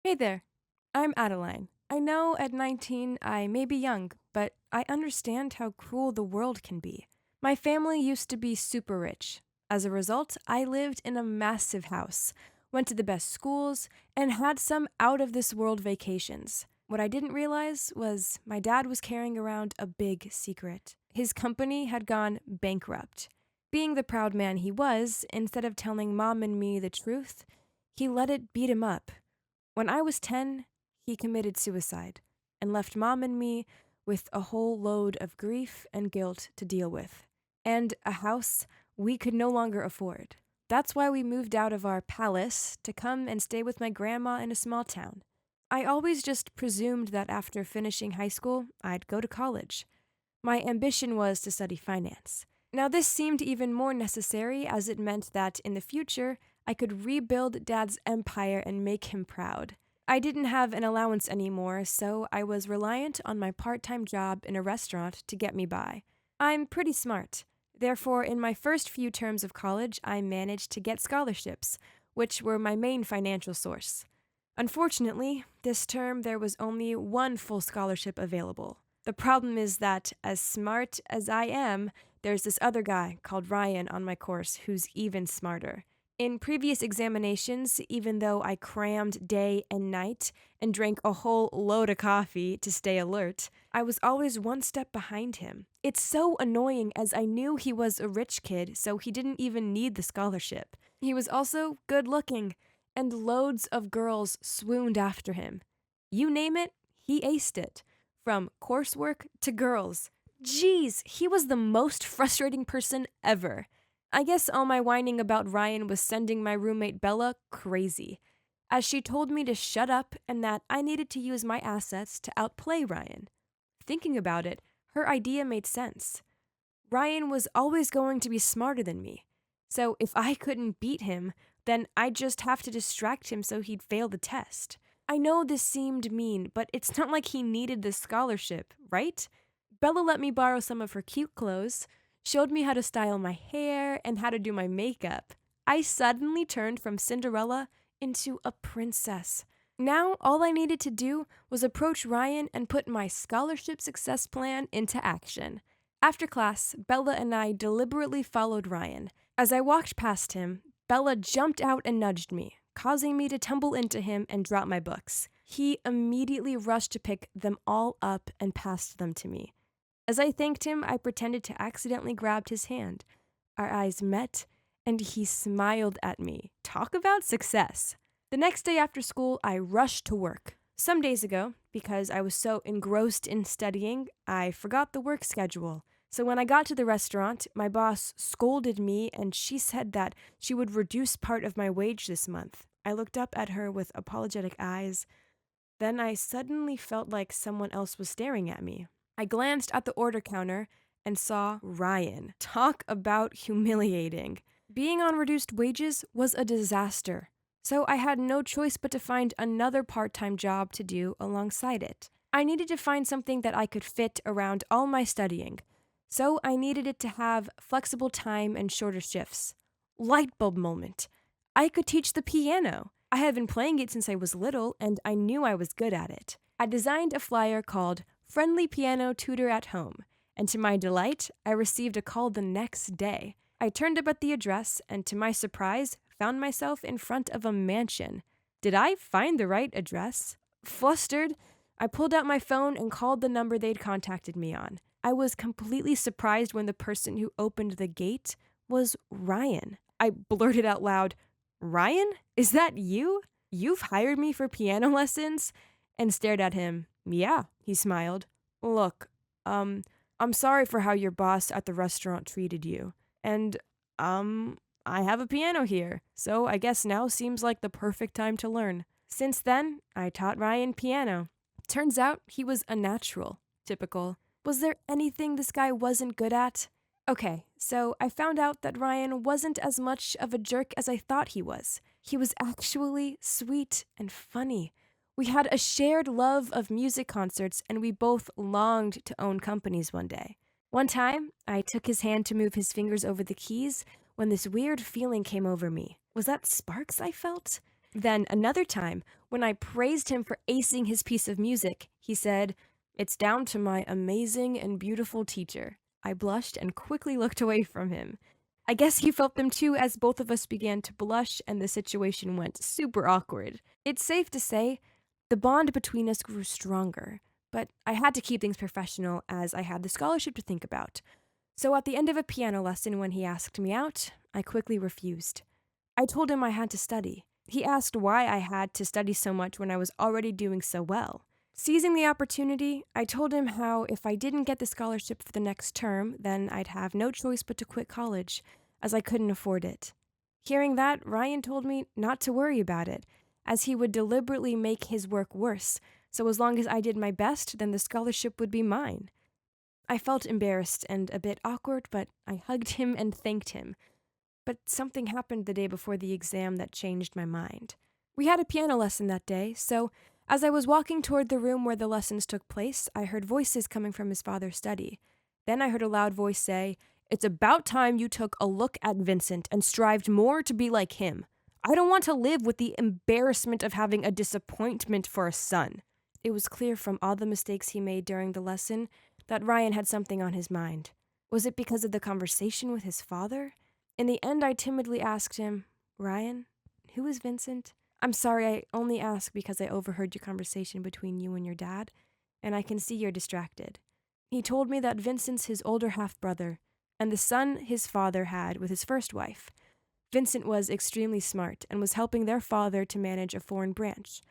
Hey there, I'm Adeline. I know at 19 I may be young, but I understand how cruel the world can be. My family used to be super rich. As a result, I lived in a massive house, went to the best schools, and had some out of this world vacations. What I didn't realize was my dad was carrying around a big secret. His company had gone bankrupt. Being the proud man he was, instead of telling mom and me the truth, he let it beat him up. When I was 10, he committed suicide and left mom and me with a whole load of grief and guilt to deal with, and a house we could no longer afford. That's why we moved out of our palace to come and stay with my grandma in a small town. I always just presumed that after finishing high school, I'd go to college. My ambition was to study finance. Now, this seemed even more necessary as it meant that in the future, I could rebuild Dad's empire and make him proud. I didn't have an allowance anymore, so I was reliant on my part time job in a restaurant to get me by. I'm pretty smart. Therefore, in my first few terms of college, I managed to get scholarships, which were my main financial source. Unfortunately, this term there was only one full scholarship available. The problem is that, as smart as I am, there's this other guy called Ryan on my course who's even smarter. In previous examinations, even though I crammed day and night and drank a whole load of coffee to stay alert, I was always one step behind him. It's so annoying as I knew he was a rich kid, so he didn't even need the scholarship. He was also good looking, and loads of girls swooned after him. You name it, he aced it. From coursework to girls. Jeez, he was the most frustrating person ever. I guess all my whining about Ryan was sending my roommate Bella crazy, as she told me to shut up and that I needed to use my assets to outplay Ryan. Thinking about it, her idea made sense. Ryan was always going to be smarter than me, so if I couldn't beat him, then I'd just have to distract him so he'd fail the test. I know this seemed mean, but it's not like he needed the scholarship, right? Bella let me borrow some of her cute clothes, showed me how to style my hair, and how to do my makeup. I suddenly turned from Cinderella into a princess. Now, all I needed to do was approach Ryan and put my scholarship success plan into action. After class, Bella and I deliberately followed Ryan. As I walked past him, Bella jumped out and nudged me, causing me to tumble into him and drop my books. He immediately rushed to pick them all up and passed them to me. As I thanked him, I pretended to accidentally grab his hand. Our eyes met, and he smiled at me. Talk about success. The next day after school, I rushed to work. Some days ago, because I was so engrossed in studying, I forgot the work schedule. So when I got to the restaurant, my boss scolded me and she said that she would reduce part of my wage this month. I looked up at her with apologetic eyes. Then I suddenly felt like someone else was staring at me. I glanced at the order counter and saw Ryan. Talk about humiliating. Being on reduced wages was a disaster, so I had no choice but to find another part time job to do alongside it. I needed to find something that I could fit around all my studying, so I needed it to have flexible time and shorter shifts. Light bulb moment. I could teach the piano. I had been playing it since I was little, and I knew I was good at it. I designed a flyer called Friendly Piano Tutor at Home, and to my delight, I received a call the next day. I turned up at the address, and to my surprise, found myself in front of a mansion. Did I find the right address? Flustered, I pulled out my phone and called the number they'd contacted me on. I was completely surprised when the person who opened the gate was Ryan. I blurted out loud, "Ryan? Is that you? You've hired me for piano lessons?" And stared at him. "Yeah," he smiled. "Look, I'm sorry for how your boss at the restaurant treated you. And, I have a piano here, so I guess now seems like the perfect time to learn." Since then, I taught Ryan piano. Turns out he was a natural. Typical. Was there anything this guy wasn't good at? Okay, so I found out that Ryan wasn't as much of a jerk as I thought he was. He was actually sweet and funny. We had a shared love of music concerts, and we both longed to own companies one day. One time, I took his hand to move his fingers over the keys when this weird feeling came over me. Was that sparks I felt? Then another time, when I praised him for acing his piece of music, he said, "It's down to my amazing and beautiful teacher." I blushed and quickly looked away from him. I guess he felt them too, as both of us began to blush and the situation went super awkward. It's safe to say, the bond between us grew stronger, but I had to keep things professional as I had the scholarship to think about. So at the end of a piano lesson, when he asked me out, I quickly refused. I told him I had to study. He asked why I had to study so much when I was already doing so well. Seizing the opportunity, I told him how if I didn't get the scholarship for the next term, then I'd have no choice but to quit college, as I couldn't afford it. Hearing that, Ryan told me not to worry about it, as he would deliberately make his work worse, so as long as I did my best, then the scholarship would be mine. I felt embarrassed and a bit awkward, but I hugged him and thanked him. But something happened the day before the exam that changed my mind. We had a piano lesson that day, so as I was walking toward the room where the lessons took place, I heard voices coming from his father's study. Then I heard a loud voice say, "It's about time you took a look at Vincent and strived more to be like him. I don't want to live with the embarrassment of having a disappointment for a son." It was clear from all the mistakes he made during the lesson that Ryan had something on his mind. Was it because of the conversation with his father? In the end, I timidly asked him, "Ryan, who is Vincent? I'm sorry, I only ask because I overheard your conversation between you and your dad, and I can see you're distracted." He told me that Vincent's his older half-brother, and the son his father had with his first wife. Vincent was extremely smart and was helping their father to manage a foreign branch.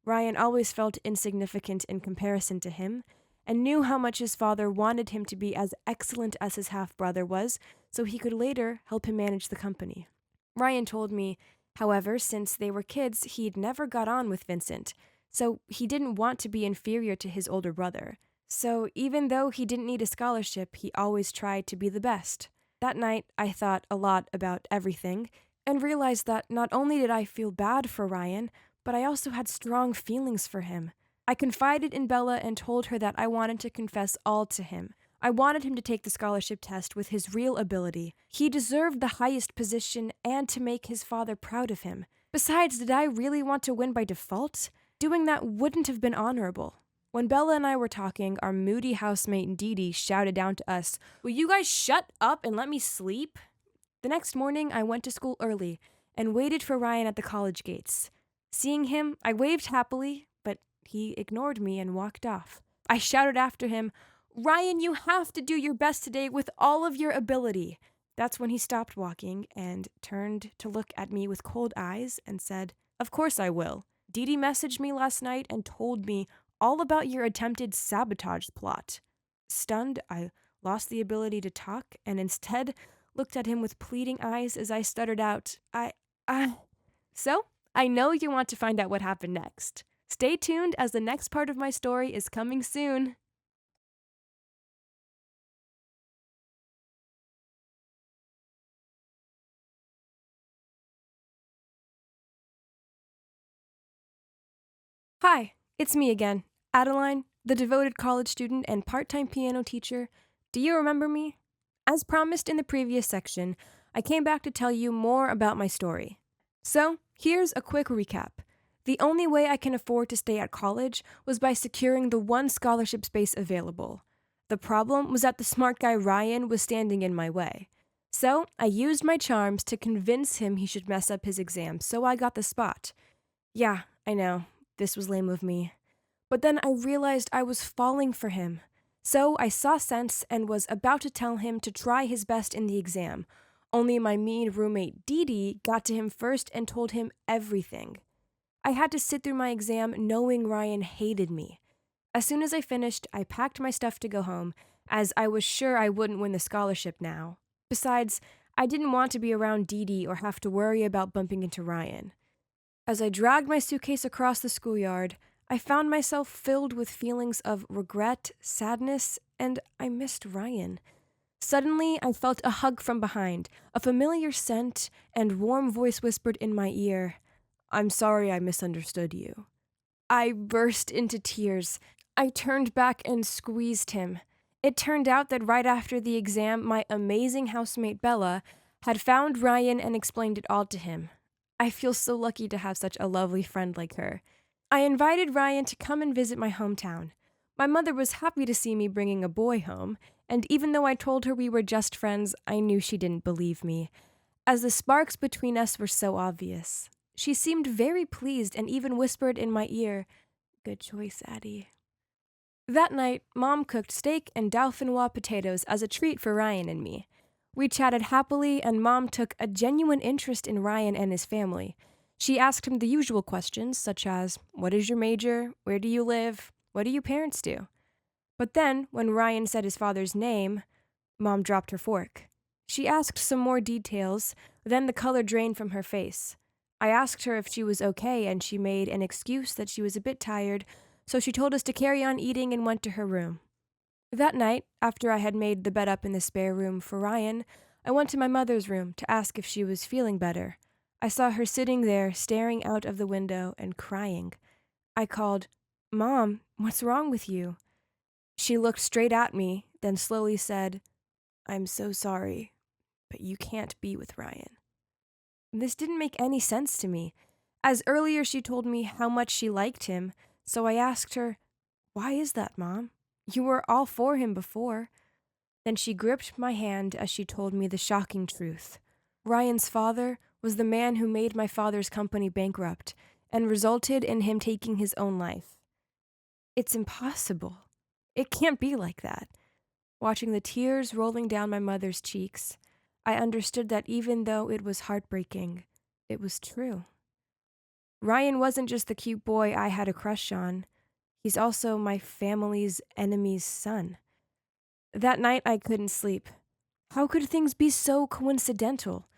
Ryan always felt insignificant in comparison to him, and knew how much his father wanted him to be as excellent as his half-brother was, so he could later help him manage the company. Ryan told me, however, since they were kids, he'd never got on with Vincent, so he didn't want to be inferior to his older brother. So even though he didn't need a scholarship, he always tried to be the best. That night, I thought a lot about everything, and realized that not only did I feel bad for Ryan, but I also had strong feelings for him. I confided in Bella and told her that I wanted to confess all to him. I wanted him to take the scholarship test with his real ability. He deserved the highest position and to make his father proud of him. Besides, did I really want to win by default? Doing that wouldn't have been honorable. When Bella and I were talking, our moody housemate Dee Dee shouted down to us, "Will you guys shut up and let me sleep?" The next morning, I went to school early and waited for Ryan at the college gates. Seeing him, I waved happily, but he ignored me and walked off. I shouted after him, "Ryan, you have to do your best today with all of your ability." That's when he stopped walking and turned to look at me with cold eyes and said, "Of course I will. Dee Dee messaged me last night and told me all about your attempted sabotage plot." Stunned, I lost the ability to talk and instead looked at him with pleading eyes as I stuttered out, I. So, I know you want to find out what happened next. Stay tuned as the next part of my story is coming soon. Hi, it's me again, Adeline, the devoted college student and part-time piano teacher. Do you remember me? As promised in the previous section, I came back to tell you more about my story. So, here's a quick recap. The only way I can afford to stay at college was by securing the one scholarship space available. The problem was that the smart guy Ryan was standing in my way. So, I used my charms to convince him he should mess up his exam, so I got the spot. Yeah, I know, this was lame of me. But then I realized I was falling for him. So I saw sense and was about to tell him to try his best in the exam. Only my mean roommate Dee Dee got to him first and told him everything. I had to sit through my exam knowing Ryan hated me. As soon as I finished, I packed my stuff to go home, as I was sure I wouldn't win the scholarship now. Besides, I didn't want to be around Dee Dee or have to worry about bumping into Ryan. As I dragged my suitcase across the schoolyard, I found myself filled with feelings of regret, sadness, and I missed Ryan. Suddenly, I felt a hug from behind, a familiar scent, and warm voice whispered in my ear, "I'm sorry I misunderstood you." I burst into tears. I turned back and squeezed him. It turned out that right after the exam, my amazing housemate Bella had found Ryan and explained it all to him. I feel so lucky to have such a lovely friend like her. I invited Ryan to come and visit my hometown. My mother was happy to see me bringing a boy home, and even though I told her we were just friends, I knew she didn't believe me, as the sparks between us were so obvious. She seemed very pleased and even whispered in my ear, "Good choice, Addie." That night, Mom cooked steak and dauphinoise potatoes as a treat for Ryan and me. We chatted happily, and Mom took a genuine interest in Ryan and his family. She asked him the usual questions, such as, "What is your major? Where do you live? What do your parents do?" But then, when Ryan said his father's name, Mom dropped her fork. She asked some more details, then the color drained from her face. I asked her if she was okay, and she made an excuse that she was a bit tired, so she told us to carry on eating and went to her room. That night, after I had made the bed up in the spare room for Ryan, I went to my mother's room to ask if she was feeling better. I saw her sitting there, staring out of the window and crying. I called, "Mom, what's wrong with you?" She looked straight at me, then slowly said, "I'm so sorry, but you can't be with Ryan." This didn't make any sense to me, as earlier she told me how much she liked him, so I asked her, "Why is that, Mom? You were all for him before." Then she gripped my hand as she told me the shocking truth. Ryan's father was the man who made my father's company bankrupt and resulted in him taking his own life. It's impossible. It can't be like that. Watching the tears rolling down my mother's cheeks, I understood that even though it was heartbreaking, it was true. Ryan wasn't just the cute boy I had a crush on. He's also my family's enemy's son. That night I couldn't sleep. How could things be so coincidental?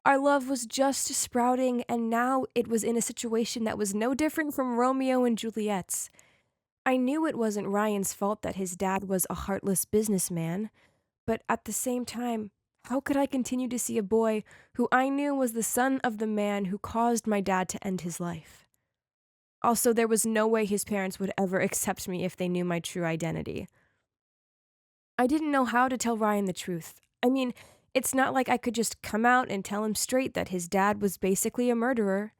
Our love was just sprouting, and now it was in a situation that was no different from Romeo and Juliet's. I knew it wasn't Ryan's fault that his dad was a heartless businessman, but at the same time, how could I continue to see a boy who I knew was the son of the man who caused my dad to end his life? Also, there was no way his parents would ever accept me if they knew my true identity. I didn't know how to tell Ryan the truth. I mean, it's not like I could just come out and tell him straight that his dad was basically a murderer.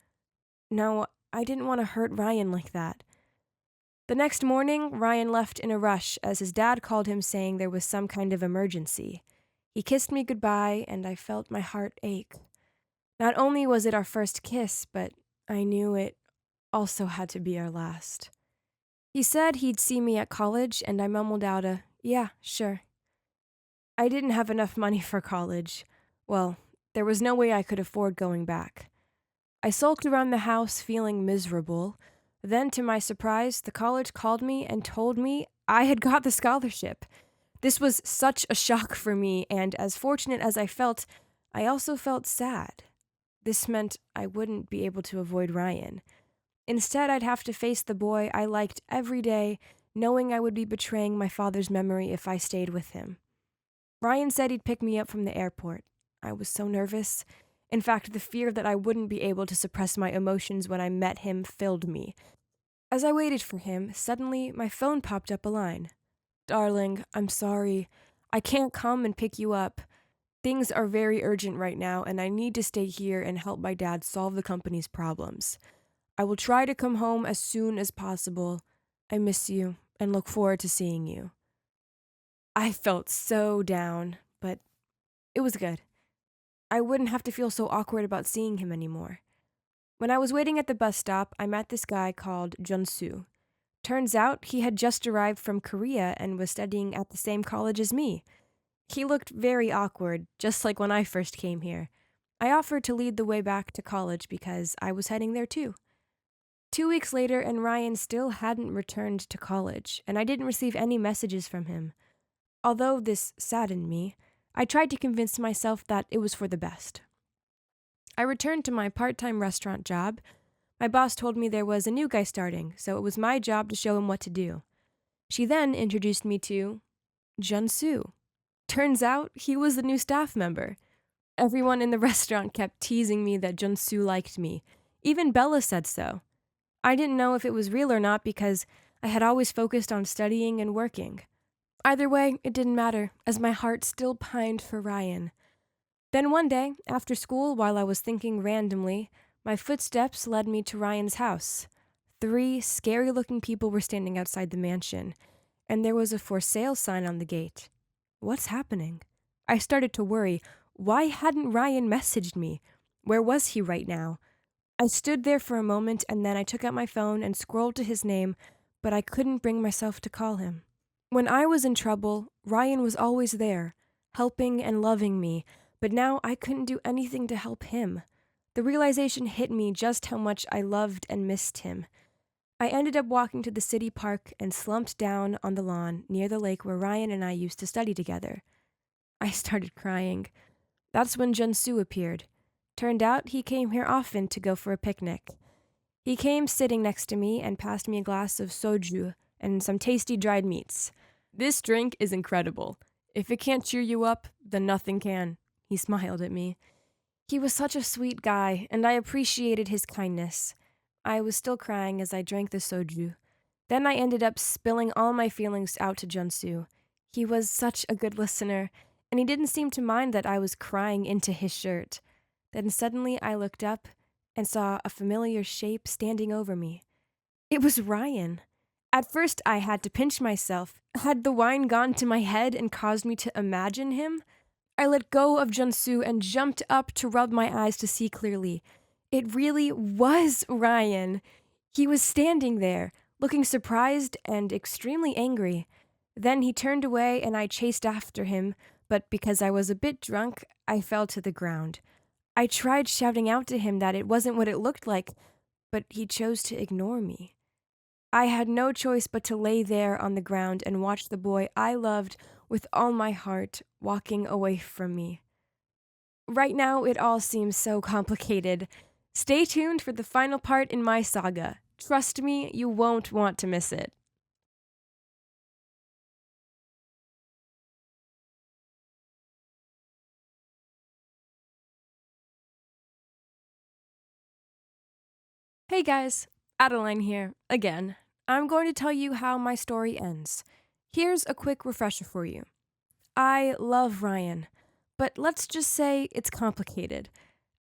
No, I didn't want to hurt Ryan like that. The next morning, Ryan left in a rush as his dad called him saying there was some kind of emergency. He kissed me goodbye, and I felt my heart ache. Not only was it our first kiss, but I knew it also had to be our last. He said he'd see me at college, and I mumbled out a, "Yeah, sure." I didn't have enough money for college. Well, there was no way I could afford going back. I sulked around the house feeling miserable. Then, to my surprise, the college called me and told me I had got the scholarship. This was such a shock for me, and as fortunate as I felt, I also felt sad. This meant I wouldn't be able to avoid Ryan. Instead, I'd have to face the boy I liked every day, knowing I would be betraying my father's memory if I stayed with him. Ryan said he'd pick me up from the airport. I was so nervous. In fact, the fear that I wouldn't be able to suppress my emotions when I met him filled me. As I waited for him, suddenly my phone popped up a line. "Darling, I'm sorry. I can't come and pick you up. Things are very urgent right now, and I need to stay here and help my dad solve the company's problems. I will try to come home as soon as possible. I miss you and look forward to seeing you." I felt so down, but it was good. I wouldn't have to feel so awkward about seeing him anymore. When I was waiting at the bus stop, I met this guy called Junsu. Turns out he had just arrived from Korea and was studying at the same college as me. He looked very awkward, just like when I first came here. I offered to lead the way back to college because I was heading there too. 2 weeks later, and Ryan still hadn't returned to college, and I didn't receive any messages from him. Although this saddened me, I tried to convince myself that it was for the best. I returned to my part-time restaurant job. My boss told me there was a new guy starting, so it was my job to show him what to do. She then introduced me to Junsu. Turns out he was the new staff member. Everyone in the restaurant kept teasing me that Junsu liked me. Even Bella said so. I didn't know if it was real or not because I had always focused on studying and working. Either way, it didn't matter, as my heart still pined for Ryan. Then one day, after school, while I was thinking randomly, My footsteps led me to Ryan's house. 3 scary-looking people were standing outside the mansion, and there was a for sale sign on the gate. What's happening? I started to worry. Why hadn't Ryan messaged me? Where was he right now? I stood there for a moment and then I took out my phone and scrolled to his name, but I couldn't bring myself to call him. When I was in trouble, Ryan was always there, helping and loving me, but now I couldn't do anything to help him. The realization hit me just how much I loved and missed him. I ended up walking to the city park and slumped down on the lawn near the lake where Ryan and I used to study together. I started crying. That's when Junsu appeared. Turned out he came here often to go for a picnic. He came sitting next to me and passed me a glass of soju and some tasty dried meats. This drink is incredible. If it can't cheer you up, then nothing can. He smiled at me. He was such a sweet guy, and I appreciated his kindness. I was still crying as I drank the soju. Then I ended up spilling all my feelings out to Junsu. He was such a good listener, and he didn't seem to mind that I was crying into his shirt. Then suddenly I looked up and saw a familiar shape standing over me. It was Ryan. At first I had to pinch myself. Had the wine gone to my head and caused me to imagine him? I let go of Junsu and jumped up to rub my eyes to see clearly. It really was Ryan. He was standing there, looking surprised and extremely angry. Then he turned away and I chased after him, but because I was a bit drunk, I fell to the ground. I tried shouting out to him that it wasn't what it looked like, but he chose to ignore me. I had no choice but to lay there on the ground and watch the boy I loved with all my heart walking away from me. Right now, it all seems so complicated. Stay tuned for the final part in my saga. Trust me, you won't want to miss it. Hey guys, Adeline here, again. I'm going to tell you how my story ends. Here's a quick refresher for you. I love Ryan, but let's just say it's complicated.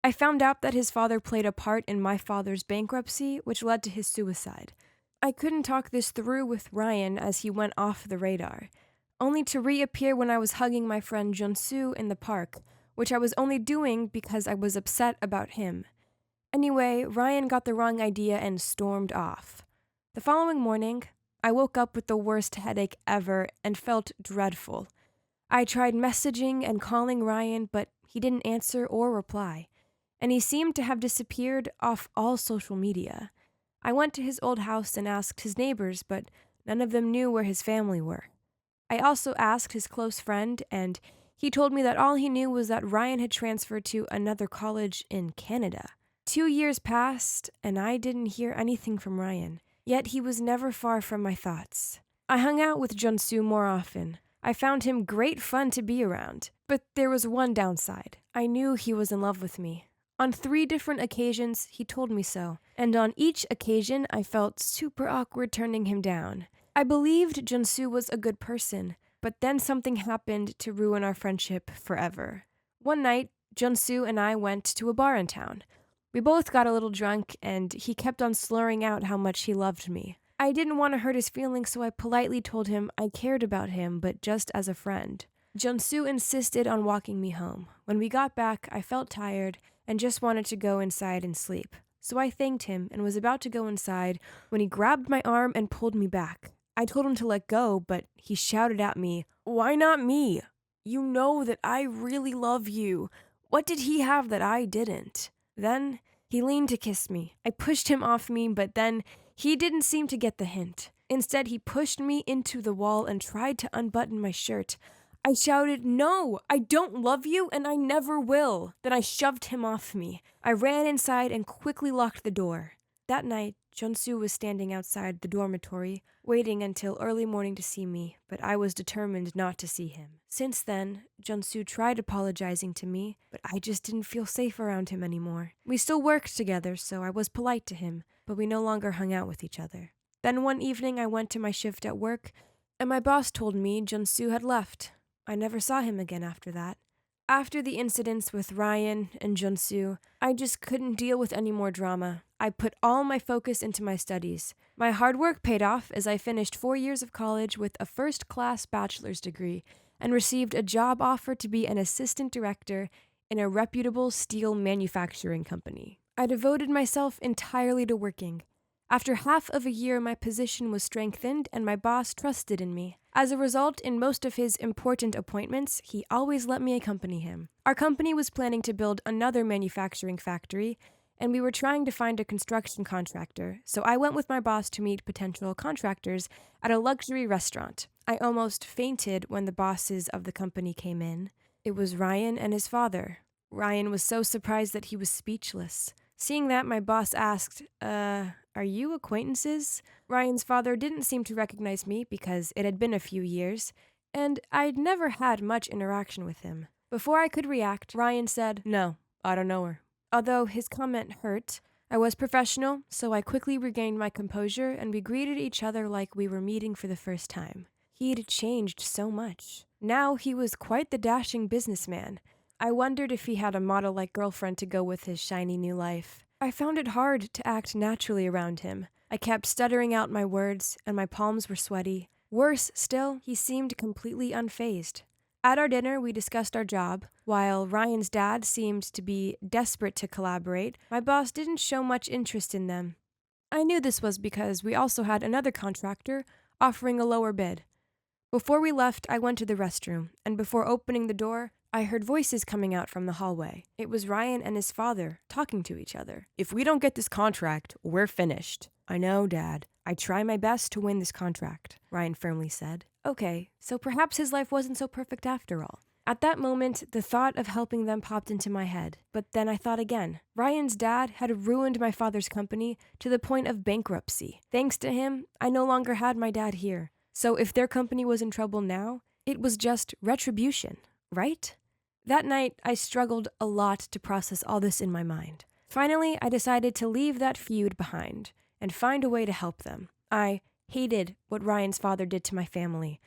I found out that his father played a part in my father's bankruptcy, which led to his suicide. I couldn't talk this through with Ryan as he went off the radar, only to reappear when I was hugging my friend Junsu in the park, which I was only doing because I was upset about him. Anyway, Ryan got the wrong idea and stormed off. The following morning, I woke up with the worst headache ever and felt dreadful. I tried messaging and calling Ryan, but he didn't answer or reply, and he seemed to have disappeared off all social media. I went to his old house and asked his neighbors, but none of them knew where his family were. I also asked his close friend, and he told me that all he knew was that Ryan had transferred to another college in Canada. 2 years passed, and I didn't hear anything from Ryan, yet he was never far from my thoughts. I hung out with Junsu more often. I found him great fun to be around, but there was one downside. I knew he was in love with me. On 3 different occasions, he told me so, and on each occasion, I felt super awkward turning him down. I believed Junsu was a good person, but then something happened to ruin our friendship forever. One night, Junsu and I went to a bar in town. We both got a little drunk, and he kept on slurring out how much he loved me. I didn't want to hurt his feelings, so I politely told him I cared about him, but just as a friend. Junsu insisted on walking me home. When we got back, I felt tired and just wanted to go inside and sleep. So I thanked him and was about to go inside when he grabbed my arm and pulled me back. I told him to let go, but he shouted at me, "Why not me? You know that I really love you. What did he have that I didn't?" Then he leaned to kiss me. I pushed him off me, but then he didn't seem to get the hint. Instead, he pushed me into the wall and tried to unbutton my shirt. I shouted, "No, I don't love you and I never will." Then I shoved him off me. I ran inside and quickly locked the door. That night, Junsu was standing outside the dormitory, waiting until early morning to see me, but I was determined not to see him. Since then, Junsu tried apologizing to me, but I just didn't feel safe around him anymore. We still worked together, so I was polite to him, but we no longer hung out with each other. Then one evening I went to my shift at work, and my boss told me Junsu had left. I never saw him again after that. After the incidents with Ryan and Junsu, I just couldn't deal with any more drama. I put all my focus into my studies. My hard work paid off as I finished 4 years of college with a first-class bachelor's degree and received a job offer to be an assistant director in a reputable steel manufacturing company. I devoted myself entirely to working. After half of a year, my position was strengthened and my boss trusted in me. As a result, in most of his important appointments, he always let me accompany him. Our company was planning to build another manufacturing factory, and we were trying to find a construction contractor, so I went with my boss to meet potential contractors at a luxury restaurant. I almost fainted when the bosses of the company came in. It was Ryan and his father. Ryan was so surprised that he was speechless. Seeing that, my boss asked, are you acquaintances? Ryan's father didn't seem to recognize me because it had been a few years, and I'd never had much interaction with him. Before I could react, Ryan said, "No, I don't know her." Although his comment hurt, I was professional, so I quickly regained my composure and we greeted each other like we were meeting for the first time. He'd changed so much. Now he was quite the dashing businessman. I wondered if he had a model-like girlfriend to go with his shiny new life. I found it hard to act naturally around him. I kept stuttering out my words, and my palms were sweaty. Worse still, he seemed completely unfazed. At our dinner, we discussed our job. While Ryan's dad seemed to be desperate to collaborate, my boss didn't show much interest in them. I knew this was because we also had another contractor offering a lower bid. Before we left, I went to the restroom, and before opening the door, I heard voices coming out from the hallway. It was Ryan and his father talking to each other. "If we don't get this contract, we're finished." "I know, Dad. I try my best to win this contract," Ryan firmly said. Okay, so perhaps his life wasn't so perfect after all. At that moment, the thought of helping them popped into my head. But then I thought again. Ryan's dad had ruined my father's company to the point of bankruptcy. Thanks to him, I no longer had my dad here. So if their company was in trouble now, it was just retribution, right? That night, I struggled a lot to process all this in my mind. Finally, I decided to leave that feud behind and find a way to help them. I hated what Ryan's father did to my family,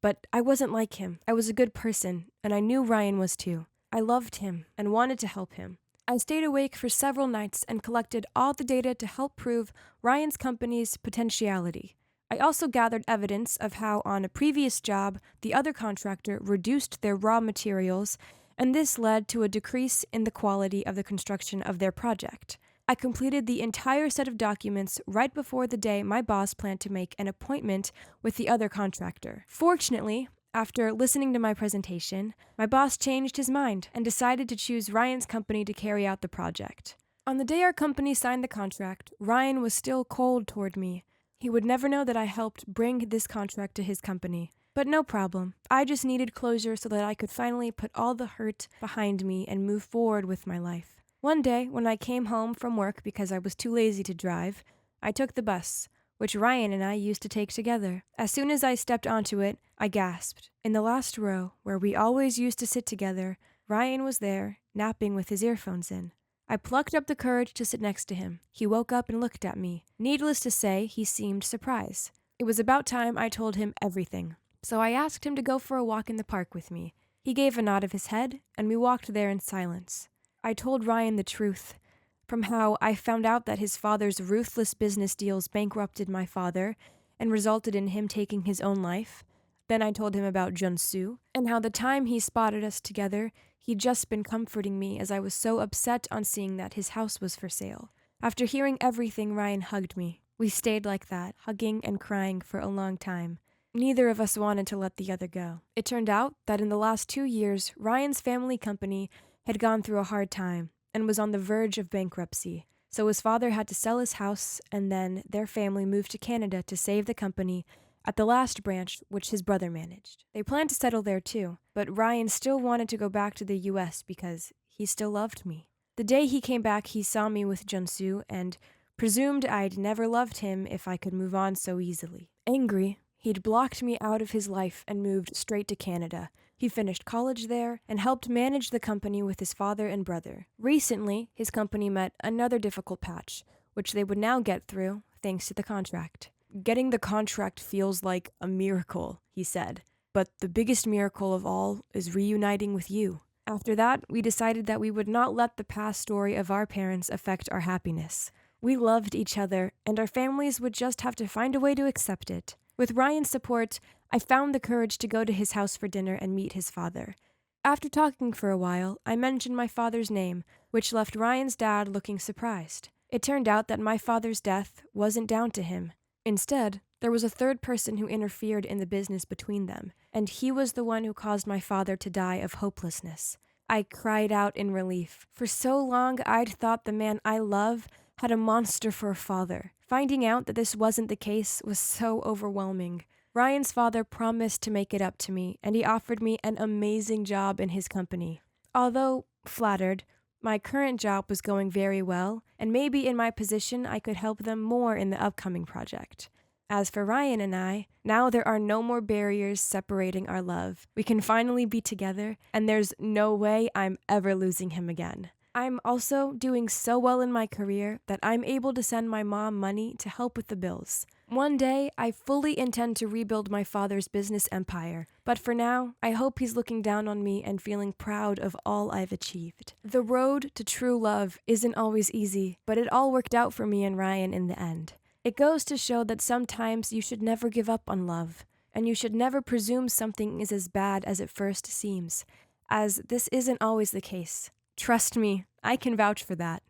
but I wasn't like him. I was a good person, and I knew Ryan was too. I loved him and wanted to help him. I stayed awake for several nights and collected all the data to help prove Ryan's company's potentiality. I also gathered evidence of how on a previous job, the other contractor reduced their raw materials, and this led to a decrease in the quality of the construction of their project. I completed the entire set of documents right before the day my boss planned to make an appointment with the other contractor. Fortunately, after listening to my presentation, my boss changed his mind and decided to choose Ryan's company to carry out the project. On the day our company signed the contract, Ryan was still cold toward me. He would never know that I helped bring this contract to his company. But no problem. I just needed closure so that I could finally put all the hurt behind me and move forward with my life. One day, when I came home from work because I was too lazy to drive, I took the bus, which Ryan and I used to take together. As soon as I stepped onto it, I gasped. In the last row, where we always used to sit together, Ryan was there, napping with his earphones in. I plucked up the courage to sit next to him. He woke up and looked at me. Needless to say, he seemed surprised. It was about time I told him everything. So I asked him to go for a walk in the park with me. He gave a nod of his head, and we walked there in silence. I told Ryan the truth, from how I found out that his father's ruthless business deals bankrupted my father and resulted in him taking his own life. Then I told him about Junsu, and how the time he spotted us together, he'd just been comforting me as I was so upset on seeing that his house was for sale. After hearing everything, Ryan hugged me. We stayed like that, hugging and crying for a long time. Neither of us wanted to let the other go. It turned out that in the last 2 years, Ryan's family company had gone through a hard time and was on the verge of bankruptcy. So his father had to sell his house, and then their family moved to Canada to save the company at the last branch, which his brother managed. They planned to settle there too, but Ryan still wanted to go back to the US because he still loved me. The day he came back, he saw me with Junsu and presumed I'd never loved him if I could move on so easily. Angry, he'd blocked me out of his life and moved straight to Canada. He finished college there and helped manage the company with his father and brother. Recently, his company met another difficult patch, which they would now get through thanks to the contract. "Getting the contract feels like a miracle," he said. "But the biggest miracle of all is reuniting with you." After that, we decided that we would not let the past story of our parents affect our happiness. We loved each other, and our families would just have to find a way to accept it. With Ryan's support, I found the courage to go to his house for dinner and meet his father. After talking for a while, I mentioned my father's name, which left Ryan's dad looking surprised. It turned out that my father's death wasn't down to him. Instead, there was a third person who interfered in the business between them, and he was the one who caused my father to die of hopelessness. I cried out in relief. For so long, I'd thought the man I love had a monster for a father. Finding out that this wasn't the case was so overwhelming. Ryan's father promised to make it up to me, and he offered me an amazing job in his company. Although flattered, my current job was going very well, and maybe in my position I could help them more in the upcoming project. As for Ryan and I, now there are no more barriers separating our love. We can finally be together, and there's no way I'm ever losing him again. I'm also doing so well in my career that I'm able to send my mom money to help with the bills. One day, I fully intend to rebuild my father's business empire, but for now, I hope he's looking down on me and feeling proud of all I've achieved. The road to true love isn't always easy, but it all worked out for me and Ryan in the end. It goes to show that sometimes you should never give up on love, and you should never presume something is as bad as it first seems, as this isn't always the case. Trust me, I can vouch for that.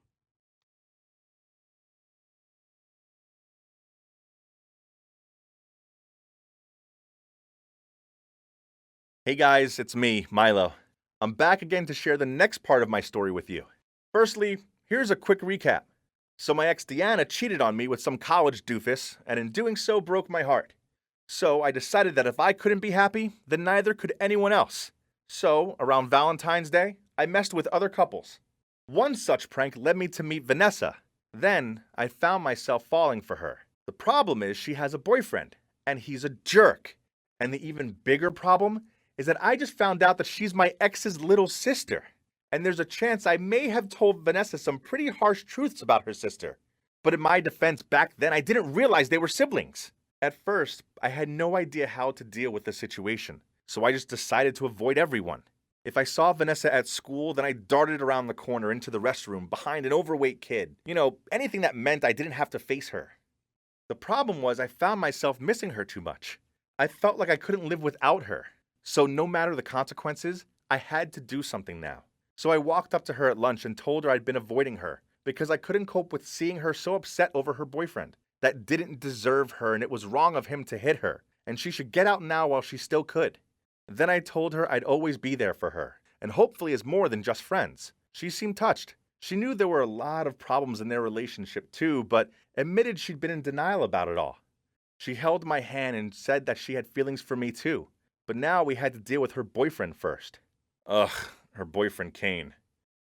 Hey guys, it's me, Milo. I'm back again to share the next part of my story with you. Firstly, here's a quick recap. So my ex Deanna cheated on me with some college doofus, and in doing so broke my heart. So I decided that if I couldn't be happy, then neither could anyone else. So, around Valentine's Day, I messed with other couples. One such prank led me to meet Vanessa. Then, I found myself falling for her. The problem is she has a boyfriend, and he's a jerk. And the even bigger problem is that I just found out that she's my ex's little sister. And there's a chance I may have told Vanessa some pretty harsh truths about her sister. But in my defense back then, I didn't realize they were siblings. At first, I had no idea how to deal with the situation, so I just decided to avoid everyone. If I saw Vanessa at school, then I darted around the corner into the restroom behind an overweight kid. Anything that meant I didn't have to face her. The problem was I found myself missing her too much. I felt like I couldn't live without her. So no matter the consequences, I had to do something now. So I walked up to her at lunch and told her I'd been avoiding her because I couldn't cope with seeing her so upset over her boyfriend. That didn't deserve her and it was wrong of him to hit her, and she should get out now while she still could. Then I told her I'd always be there for her, and hopefully as more than just friends. She seemed touched. She knew there were a lot of problems in their relationship too, but admitted she'd been in denial about it all. She held my hand and said that she had feelings for me too, but now we had to deal with her boyfriend first. Ugh, her boyfriend Kane.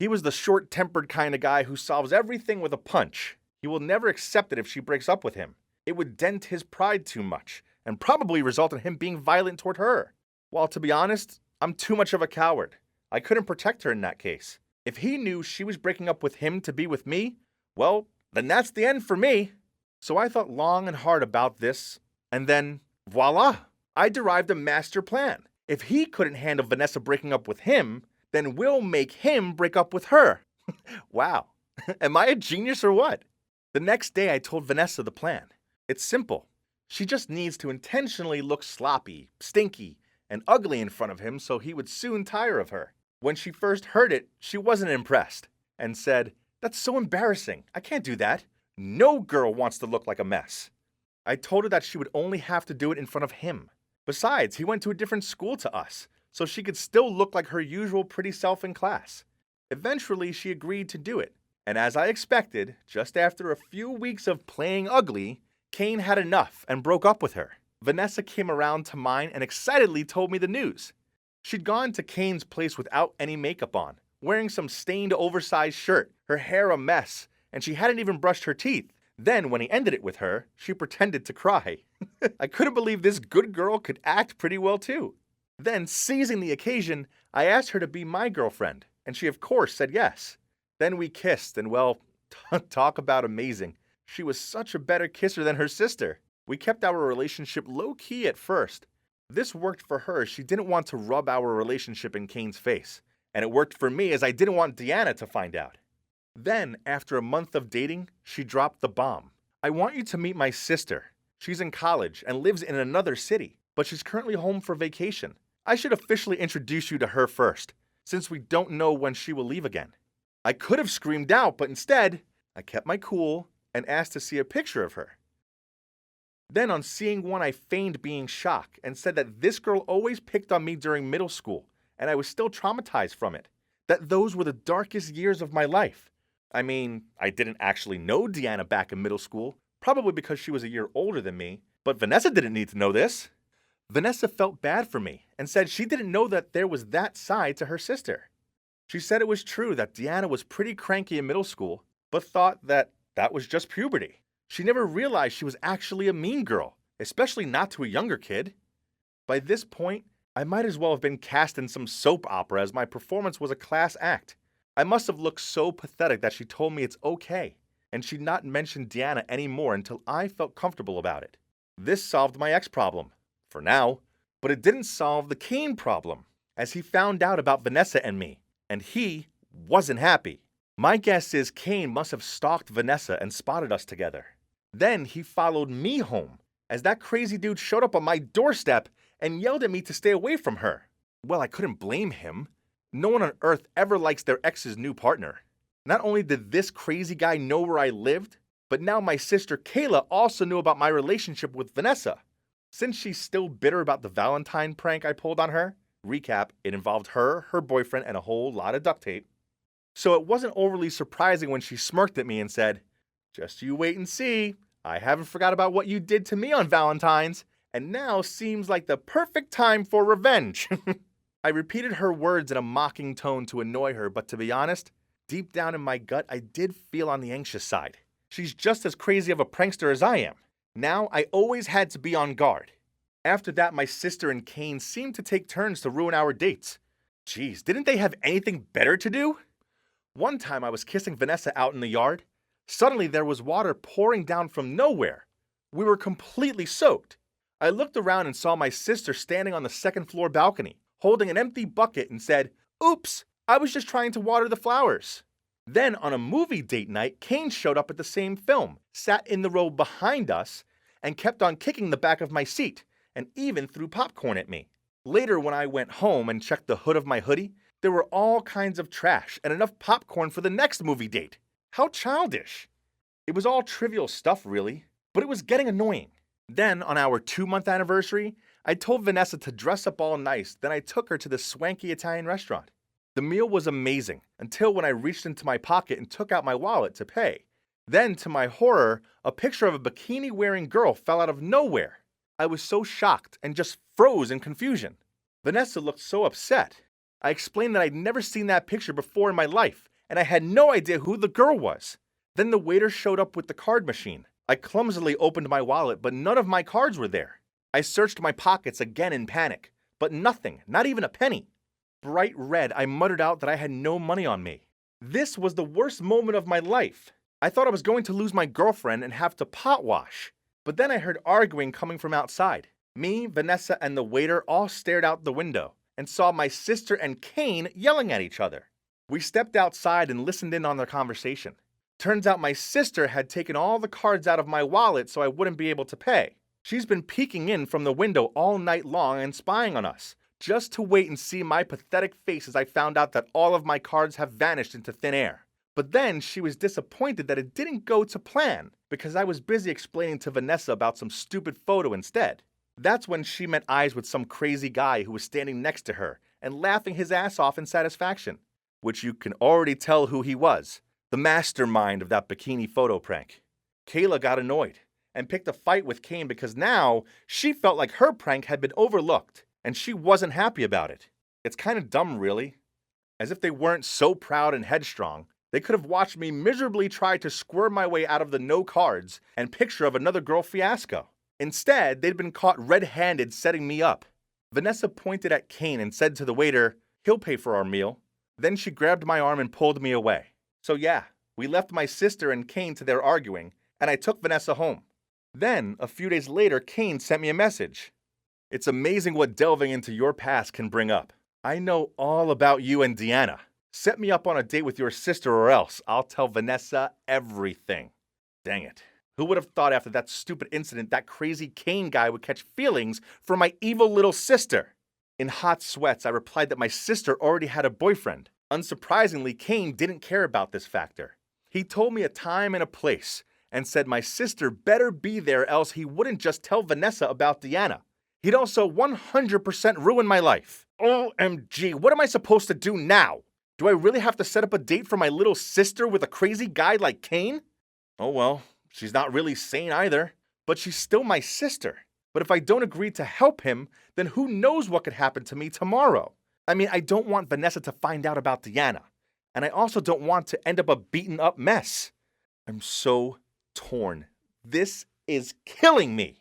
He was the short-tempered kind of guy who solves everything with a punch. He will never accept it if she breaks up with him. It would dent his pride too much, and probably result in him being violent toward her. While to be honest, I'm too much of a coward. I couldn't protect her in that case. If he knew she was breaking up with him to be with me, well, then that's the end for me. So I thought long and hard about this, and then, voila! I derived a master plan. If he couldn't handle Vanessa breaking up with him, then we'll make him break up with her. Wow. Am I a genius or what? The next day I told Vanessa the plan. It's simple. She just needs to intentionally look sloppy, stinky, and ugly in front of him so he would soon tire of her. When she first heard it, she wasn't impressed and said, "That's so embarrassing. I can't do that. No girl wants to look like a mess." I told her that she would only have to do it in front of him. Besides, he went to a different school to us, so she could still look like her usual pretty self in class. Eventually, she agreed to do it. And as I expected, just after a few weeks of playing ugly, Kane had enough and broke up with her. Vanessa came around to mine and excitedly told me the news. She'd gone to Kane's place without any makeup on, wearing some stained oversized shirt, her hair a mess, and she hadn't even brushed her teeth. Then, when he ended it with her, she pretended to cry. I couldn't believe this good girl could act pretty well too. Then, seizing the occasion, I asked her to be my girlfriend, and she of course said yes. Then we kissed, and well, talk about amazing. She was such a better kisser than her sister. We kept our relationship low-key at first. This worked for her. She didn't want to rub our relationship in Kane's face. And it worked for me as I didn't want Deanna to find out. Then, after a month of dating, she dropped the bomb. I want you to meet my sister. She's in college and lives in another city, but she's currently home for vacation. I should officially introduce you to her first, since we don't know when she will leave again. I could have screamed out, but instead, I kept my cool and asked to see a picture of her. Then, on seeing one, I feigned being shocked and said that this girl always picked on me during middle school, and I was still traumatized from it. That those were the darkest years of my life. I mean, I didn't actually know Deanna back in middle school, probably because she was a year older than me, but Vanessa didn't need to know this. Vanessa felt bad for me and said she didn't know that there was that side to her sister. She said it was true that Deanna was pretty cranky in middle school, but thought that was just puberty. She never realized she was actually a mean girl, especially not to a younger kid. By this point, I might as well have been cast in some soap opera as my performance was a class act. I must have looked so pathetic that she told me it's okay, and she'd not mention Deanna anymore until I felt comfortable about it. This solved my ex problem, for now, but it didn't solve the Kane problem, as he found out about Vanessa and me, and he wasn't happy. My guess is Kane must have stalked Vanessa and spotted us together. Then he followed me home, as that crazy dude showed up on my doorstep and yelled at me to stay away from her. Well, I couldn't blame him. No one on earth ever likes their ex's new partner. Not only did this crazy guy know where I lived, but now my sister Kayla also knew about my relationship with Vanessa. Since she's still bitter about the Valentine prank I pulled on her, recap, it involved her, her boyfriend, and a whole lot of duct tape. So it wasn't overly surprising when she smirked at me and said, "Just you wait and see. I haven't forgot about what you did to me on Valentine's, and now seems like the perfect time for revenge." I repeated her words in a mocking tone to annoy her, but to be honest, deep down in my gut, I did feel on the anxious side. She's just as crazy of a prankster as I am. Now, I always had to be on guard. After that, my sister and Kane seemed to take turns to ruin our dates. Geez, didn't they have anything better to do? One time I was kissing Vanessa out in the yard. Suddenly there was water pouring down from nowhere. We were completely soaked. I looked around and saw my sister standing on the second floor balcony, holding an empty bucket, and said, "Oops, I was just trying to water the flowers." Then on a movie date night, Kane showed up at the same film, sat in the row behind us, and kept on kicking the back of my seat, and even threw popcorn at me. Later, when I went home and checked the hood of my hoodie, there were all kinds of trash and enough popcorn for the next movie date. How childish. It was all trivial stuff, really, but it was getting annoying. Then, on our 2-month anniversary, I told Vanessa to dress up all nice, then I took her to the swanky Italian restaurant. The meal was amazing, until when I reached into my pocket and took out my wallet to pay. Then, to my horror, a picture of a bikini-wearing girl fell out of nowhere. I was so shocked and just froze in confusion. Vanessa looked so upset. I explained that I'd never seen that picture before in my life, and I had no idea who the girl was. Then the waiter showed up with the card machine. I clumsily opened my wallet, but none of my cards were there. I searched my pockets again in panic, but nothing, not even a penny. Bright red, I muttered out that I had no money on me. This was the worst moment of my life. I thought I was going to lose my girlfriend and have to pot wash. But then I heard arguing coming from outside. Me, Vanessa, and the waiter all stared out the window and saw my sister and Kane yelling at each other. We stepped outside and listened in on their conversation. Turns out my sister had taken all the cards out of my wallet so I wouldn't be able to pay. She's been peeking in from the window all night long and spying on us, just to wait and see my pathetic face as I found out that all of my cards have vanished into thin air. But then she was disappointed that it didn't go to plan because I was busy explaining to Vanessa about some stupid photo instead. That's when she met eyes with some crazy guy who was standing next to her and laughing his ass off in satisfaction, which you can already tell who he was, the mastermind of that bikini photo prank. Kayla got annoyed and picked a fight with Kane because now she felt like her prank had been overlooked and she wasn't happy about it. It's kind of dumb, really. As if they weren't so proud and headstrong, they could have watched me miserably try to squirm my way out of the no cards and picture of another girl fiasco. Instead, they'd been caught red-handed setting me up. Vanessa pointed at Kane and said to the waiter, "He'll pay for our meal." Then she grabbed my arm and pulled me away. So yeah, we left my sister and Kane to their arguing, and I took Vanessa home. Then, a few days later, Kane sent me a message. It's amazing what delving into your past can bring up. I know all about you and Deanna. Set me up on a date with your sister or else I'll tell Vanessa everything. Dang it. Who would have thought after that stupid incident that crazy Kane guy would catch feelings for my evil little sister? In hot sweats, I replied that my sister already had a boyfriend. Unsurprisingly, Kane didn't care about this factor. He told me a time and a place and said my sister better be there else he wouldn't just tell Vanessa about Deanna. He'd also 100% ruin my life. OMG, what am I supposed to do now? Do I really have to set up a date for my little sister with a crazy guy like Kane? Oh well, she's not really sane either, but she's still my sister. But if I don't agree to help him, then who knows what could happen to me tomorrow? I mean, I don't want Vanessa to find out about Deanna, and I also don't want to end up a beaten up mess. I'm so torn. This is killing me.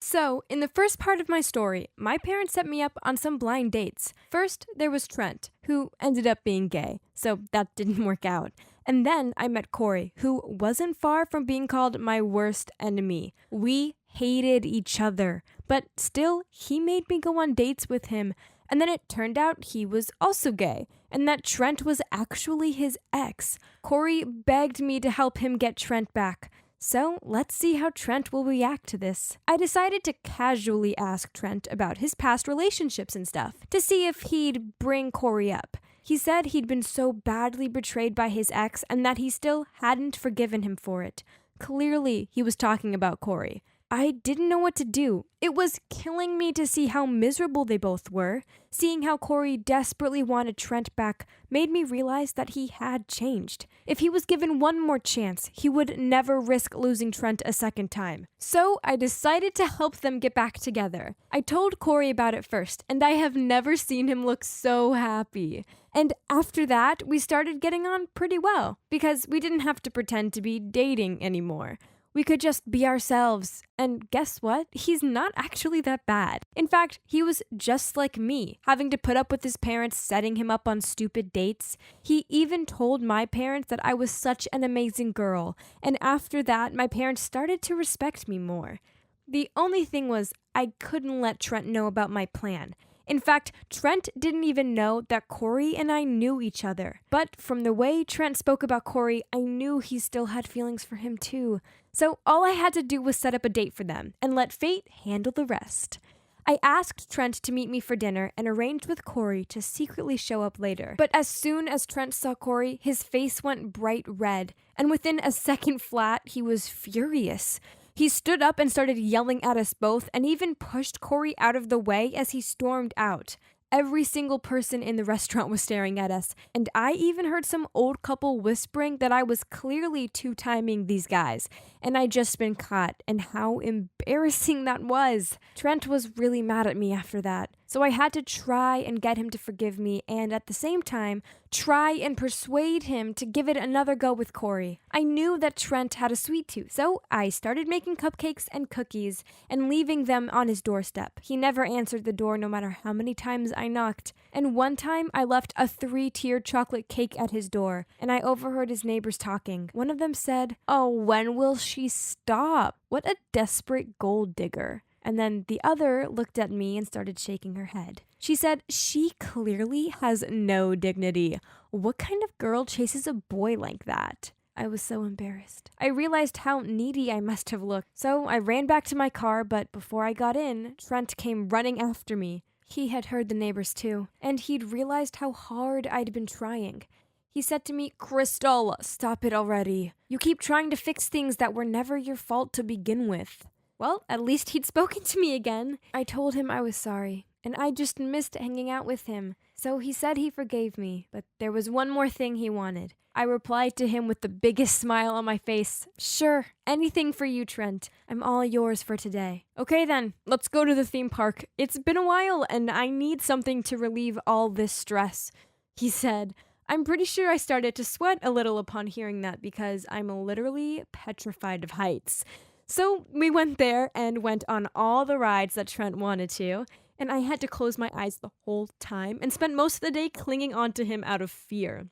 So, in the first part of my story, my parents set me up on some blind dates. First, there was Trent, who ended up being gay, so that didn't work out. And then I met Corey, who wasn't far from being called my worst enemy. We hated each other, but still, he made me go on dates with him. And then it turned out he was also gay, and that Trent was actually his ex. Corey begged me to help him get Trent back. So let's see how Trent will react to this. I decided to casually ask Trent about his past relationships and stuff, to see if he'd bring Corey up. He said he'd been so badly betrayed by his ex and that he still hadn't forgiven him for it. Clearly, he was talking about Corey. I didn't know what to do. It was killing me to see how miserable they both were. Seeing how Corey desperately wanted Trent back made me realize that he had changed. If he was given one more chance, he would never risk losing Trent a second time. So I decided to help them get back together. I told Corey about it first, and I have never seen him look so happy. And after that, we started getting on pretty well, because we didn't have to pretend to be dating anymore. We could just be ourselves. And guess what? He's not actually that bad. In fact, he was just like me, having to put up with his parents setting him up on stupid dates. He even told my parents that I was such an amazing girl. And after that, my parents started to respect me more. The only thing was, I couldn't let Trent know about my plan. In fact, Trent didn't even know that Corey and I knew each other. But from the way Trent spoke about Corey, I knew he still had feelings for him too. So all I had to do was set up a date for them and let fate handle the rest. I asked Trent to meet me for dinner and arranged with Corey to secretly show up later. But as soon as Trent saw Corey, his face went bright red, and within a second flat, he was furious. He stood up and started yelling at us both and even pushed Corey out of the way as he stormed out. Every single person in the restaurant was staring at us, and I even heard some old couple whispering that I was clearly two-timing these guys, and I'd just been caught, and how embarrassing that was. Trent was really mad at me after that, so I had to try and get him to forgive me, and at the same time, try and persuade him to give it another go with Corey. I knew that Trent had a sweet tooth, so I started making cupcakes and cookies and leaving them on his doorstep. He never answered the door no matter how many times I knocked, and one time I left a 3-tiered chocolate cake at his door, and I overheard his neighbors talking. One of them said, "Oh, when will she stop? What a desperate gold digger." And then the other looked at me and started shaking her head. She said, "She clearly has no dignity. What kind of girl chases a boy like that?" I was so embarrassed. I realized how needy I must have looked, so I ran back to my car, but before I got in, Trent came running after me. He had heard the neighbors too, and he'd realized how hard I'd been trying. He said to me, "Crystal, stop it already. You keep trying to fix things that were never your fault to begin with." Well, at least he'd spoken to me again. I told him I was sorry, and I just missed hanging out with him. So he said he forgave me, but there was one more thing he wanted. I replied to him with the biggest smile on my face. "Sure, anything for you, Trent. I'm all yours for today." "Okay then, let's go to the theme park. It's been a while, and I need something to relieve all this stress," he said. I'm pretty sure I started to sweat a little upon hearing that because I'm literally petrified of heights. So we went there and went on all the rides that Trent wanted to, and I had to close my eyes the whole time and spent most of the day clinging onto him out of fear.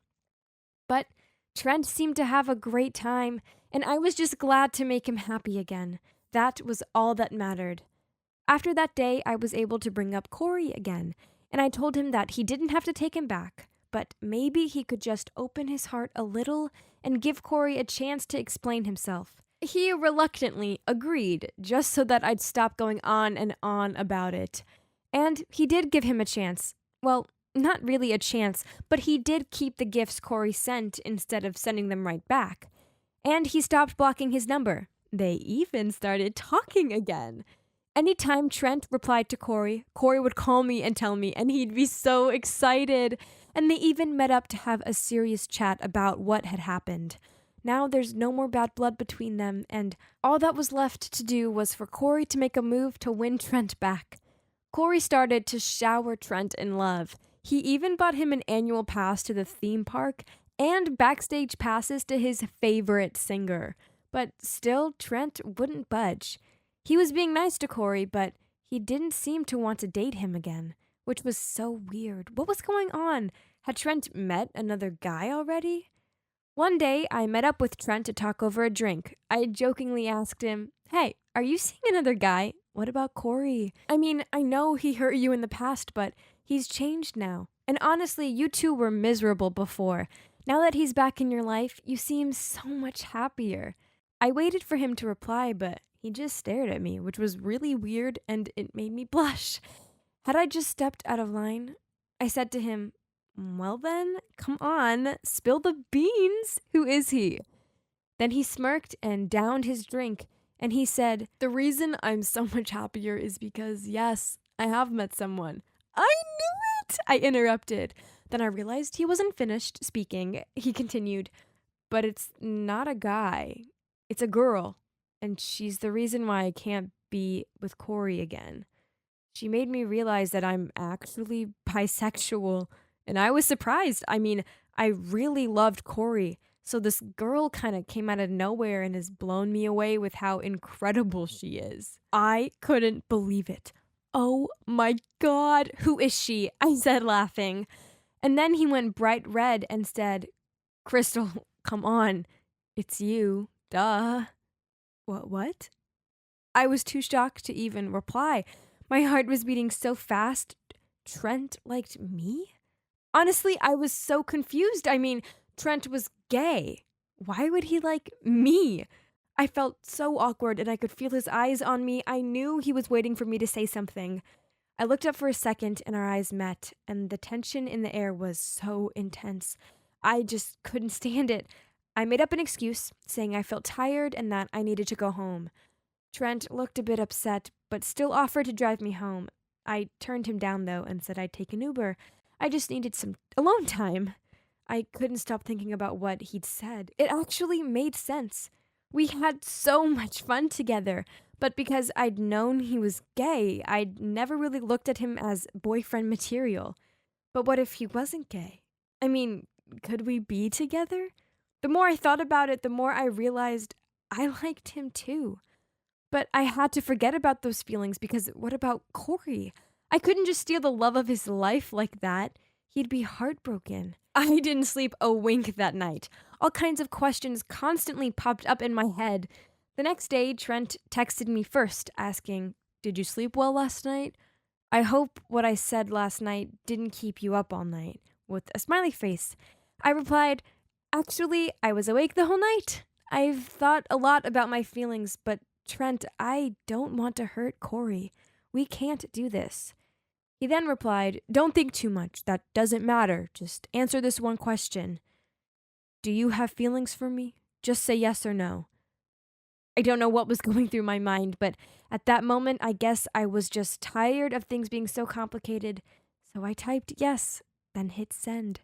But Trent seemed to have a great time, and I was just glad to make him happy again. That was all that mattered. After that day, I was able to bring up Corey again. and I told him that he didn't have to take him back, but maybe he could just open his heart a little and give Corey a chance to explain himself. He reluctantly agreed, just so that I'd stop going on and on about it. And he did give him a chance. Well, not really a chance, but he did keep the gifts Corey sent instead of sending them right back. And he stopped blocking his number. They even started talking again. Anytime Trent replied to Corey, Corey would call me and tell me, and he'd be so excited. And they even met up to have a serious chat about what had happened. Now there's no more bad blood between them, and all that was left to do was for Corey to make a move to win Trent back. Corey started to shower Trent in love. He even bought him an annual pass to the theme park and backstage passes to his favorite singer. But still, Trent wouldn't budge. He was being nice to Corey, but he didn't seem to want to date him again, which was so weird. What was going on? Had Trent met another guy already? One day, I met up with Trent to talk over a drink. I jokingly asked him, "Hey, are you seeing another guy? What about Corey? I mean, I know he hurt you in the past, but he's changed now. And honestly, you two were miserable before. Now that he's back in your life, you seem so much happier." I waited for him to reply, but he just stared at me, which was really weird and it made me blush. Had I just stepped out of line? I said to him, "Well then, come on, spill the beans. Who is he?" Then he smirked and downed his drink, and he said, "The reason I'm so much happier is because, yes, I have met someone." "I knew it!" I interrupted. Then I realized he wasn't finished speaking. He continued, "But it's not a guy. It's a girl, and she's the reason why I can't be with Corey again. She made me realize that I'm actually bisexual, and I was surprised. I mean, I really loved Corey, so this girl kind of came out of nowhere and has blown me away with how incredible she is." I couldn't believe it. "Oh my God, who is she?" I said, laughing. And then he went bright red and said, "Crystal, come on, it's you. Duh." What? I was too shocked to even reply. My heart was beating so fast. Trent liked me? Honestly, I was so confused. I mean, Trent was gay. Why would he like me? I felt so awkward and I could feel his eyes on me. I knew he was waiting for me to say something. I looked up for a second and our eyes met, and the tension in the air was so intense. I just couldn't stand it. I made up an excuse, saying I felt tired and that I needed to go home. Trent looked a bit upset, but still offered to drive me home. I turned him down, though, and said I'd take an Uber. I just needed some alone time. I couldn't stop thinking about what he'd said. It actually made sense. We had so much fun together, but because I'd known he was gay, I'd never really looked at him as boyfriend material. But what if he wasn't gay? I mean, could we be together? The more I thought about it, the more I realized I liked him too. But I had to forget about those feelings because what about Corey? I couldn't just steal the love of his life like that. He'd be heartbroken. I didn't sleep a wink that night. All kinds of questions constantly popped up in my head. The next day, Trent texted me first, asking, "Did you sleep well last night? I hope what I said last night didn't keep you up all night," with a smiley face. I replied, "Actually, I was awake the whole night. I've thought a lot about my feelings, but Trent, I don't want to hurt Corey. We can't do this." He then replied, "Don't think too much. That doesn't matter. Just answer this one question. Do you have feelings for me? Just say yes or no." I don't know what was going through my mind, but at that moment, I guess I was just tired of things being so complicated. So I typed yes, then hit send.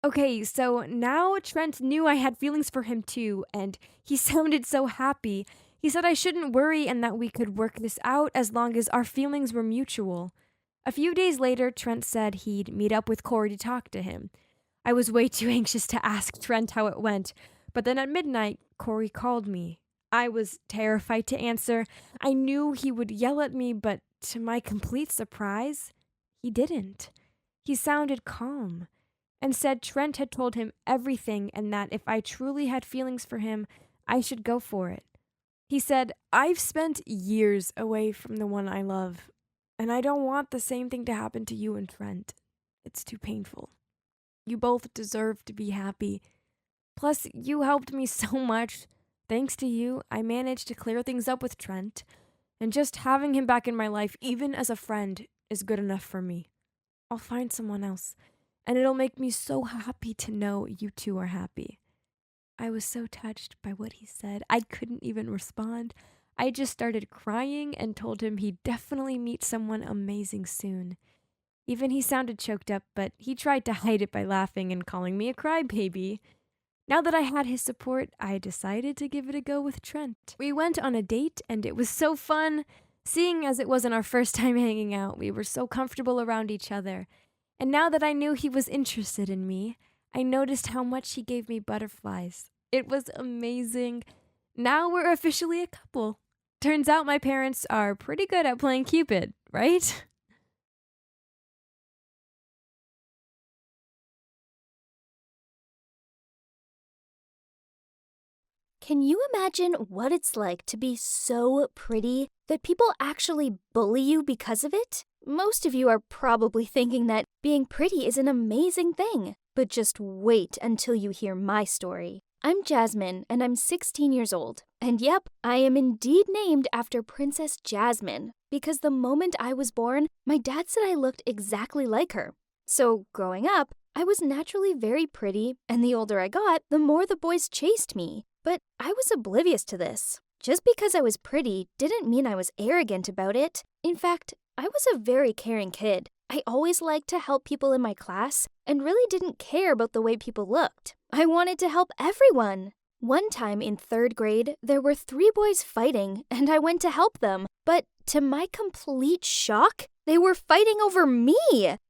Okay, so now Trent knew I had feelings for him too, and he sounded so happy. He said I shouldn't worry and that we could work this out as long as our feelings were mutual. A few days later, Trent said he'd meet up with Corey to talk to him. I was way too anxious to ask Trent how it went, but then at midnight, Corey called me. I was terrified to answer. I knew he would yell at me, but to my complete surprise, he didn't. He sounded calm and said Trent had told him everything and that if I truly had feelings for him, I should go for it. He said, "I've spent years away from the one I love. And I don't want the same thing to happen to you and Trent. It's too painful. You both deserve to be happy. Plus, you helped me so much. Thanks to you, I managed to clear things up with Trent. And just having him back in my life, even as a friend, is good enough for me. I'll find someone else. And it'll make me so happy to know you two are happy. I was so touched by what he said, I couldn't even respond. I just started crying and told him he'd definitely meet someone amazing soon. Even he sounded choked up, but he tried to hide it by laughing and calling me a crybaby. Now that I had his support, I decided to give it a go with Trent. We went on a date, and it was so fun. Seeing as it wasn't our first time hanging out, we were so comfortable around each other. And now that I knew he was interested in me, I noticed how much he gave me butterflies. It was amazing. Now we're officially a couple. Turns out my parents are pretty good at playing Cupid, right? Can you imagine what it's like to be so pretty that people actually bully you because of it? Most of you are probably thinking that being pretty is an amazing thing, but just wait until you hear my story. I'm Jasmine, and I'm 16 years old. And yep, I am indeed named after Princess Jasmine, because the moment I was born, my dad said I looked exactly like her. So growing up, I was naturally very pretty, and the older I got, the more the boys chased me. But I was oblivious to this. Just because I was pretty didn't mean I was arrogant about it. In fact, I was a very caring kid. I always liked to help people in my class and really didn't care about the way people looked. I wanted to help everyone. One time in 3rd grade, there were 3 boys fighting and I went to help them. But to my complete shock, they were fighting over me.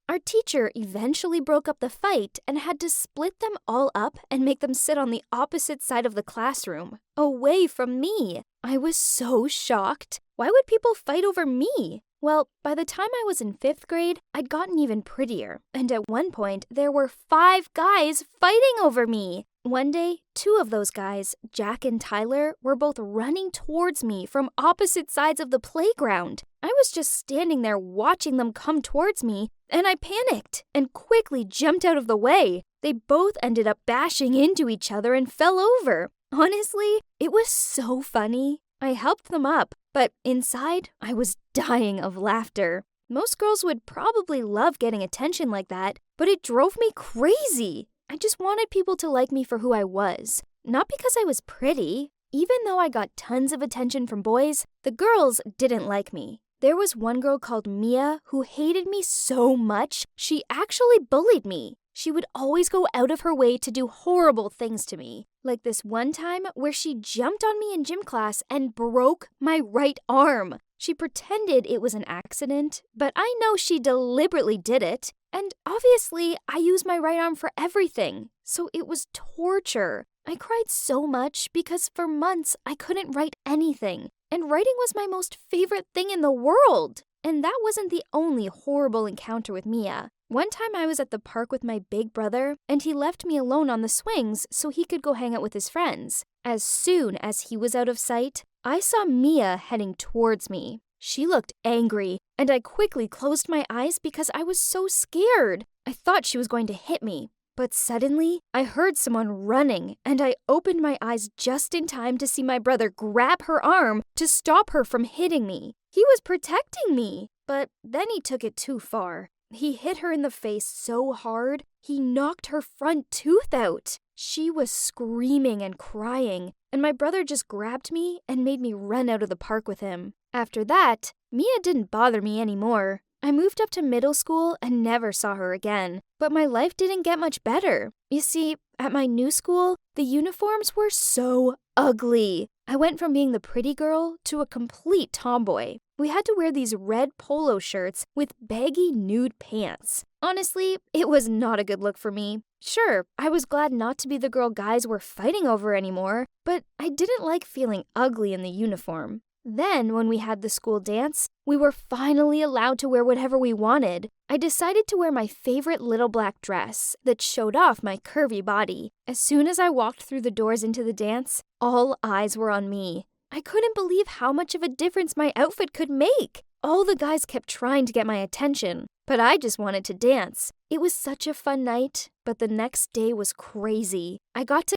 Our teacher eventually broke up the fight and had to split them all up and make them sit on the opposite side of the classroom, away from me. I was so shocked. Why would people fight over me? Well, by the time I was in 5th grade, I'd gotten even prettier, and at one point, there were 5 guys fighting over me. One day, 2 of those guys, Jack and Tyler, were both running towards me from opposite sides of the playground. I was just standing there watching them come towards me, and I panicked and quickly jumped out of the way. They both ended up bashing into each other and fell over. Honestly, it was so funny. I helped them up, but inside, I was dying of laughter. Most girls would probably love getting attention like that, but it drove me crazy. I just wanted people to like me for who I was, not because I was pretty. Even though I got tons of attention from boys, the girls didn't like me. There was one girl called Mia who hated me so much, she actually bullied me. She would always go out of her way to do horrible things to me. Like this one time where she jumped on me in gym class and broke my right arm. She pretended it was an accident, but I know she deliberately did it. And obviously, I use my right arm for everything, so it was torture. I cried so much because for months I couldn't write anything, and writing was my most favorite thing in the world. And that wasn't the only horrible encounter with Mia. One time I was at the park with my big brother, and he left me alone on the swings so he could go hang out with his friends. As soon as he was out of sight, I saw Mia heading towards me. She looked angry, and I quickly closed my eyes because I was so scared. I thought she was going to hit me. But suddenly, I heard someone running, and I opened my eyes just in time to see my brother grab her arm to stop her from hitting me. He was protecting me, but then he took it too far. He hit her in the face so hard, he knocked her front tooth out. She was screaming and crying, and my brother just grabbed me and made me run out of the park with him. After that, Mia didn't bother me anymore. I moved up to middle school and never saw her again, but my life didn't get much better. You see, at my new school, the uniforms were so ugly. I went from being the pretty girl to a complete tomboy. We had to wear these red polo shirts with baggy nude pants. Honestly, it was not a good look for me. Sure, I was glad not to be the girl guys were fighting over anymore, but I didn't like feeling ugly in the uniform. Then, when we had the school dance, we were finally allowed to wear whatever we wanted. I decided to wear my favorite little black dress that showed off my curvy body. As soon as I walked through the doors into the dance, all eyes were on me. I couldn't believe how much of a difference my outfit could make. All the guys kept trying to get my attention, but I just wanted to dance. It was such a fun night, but the next day was crazy. I got to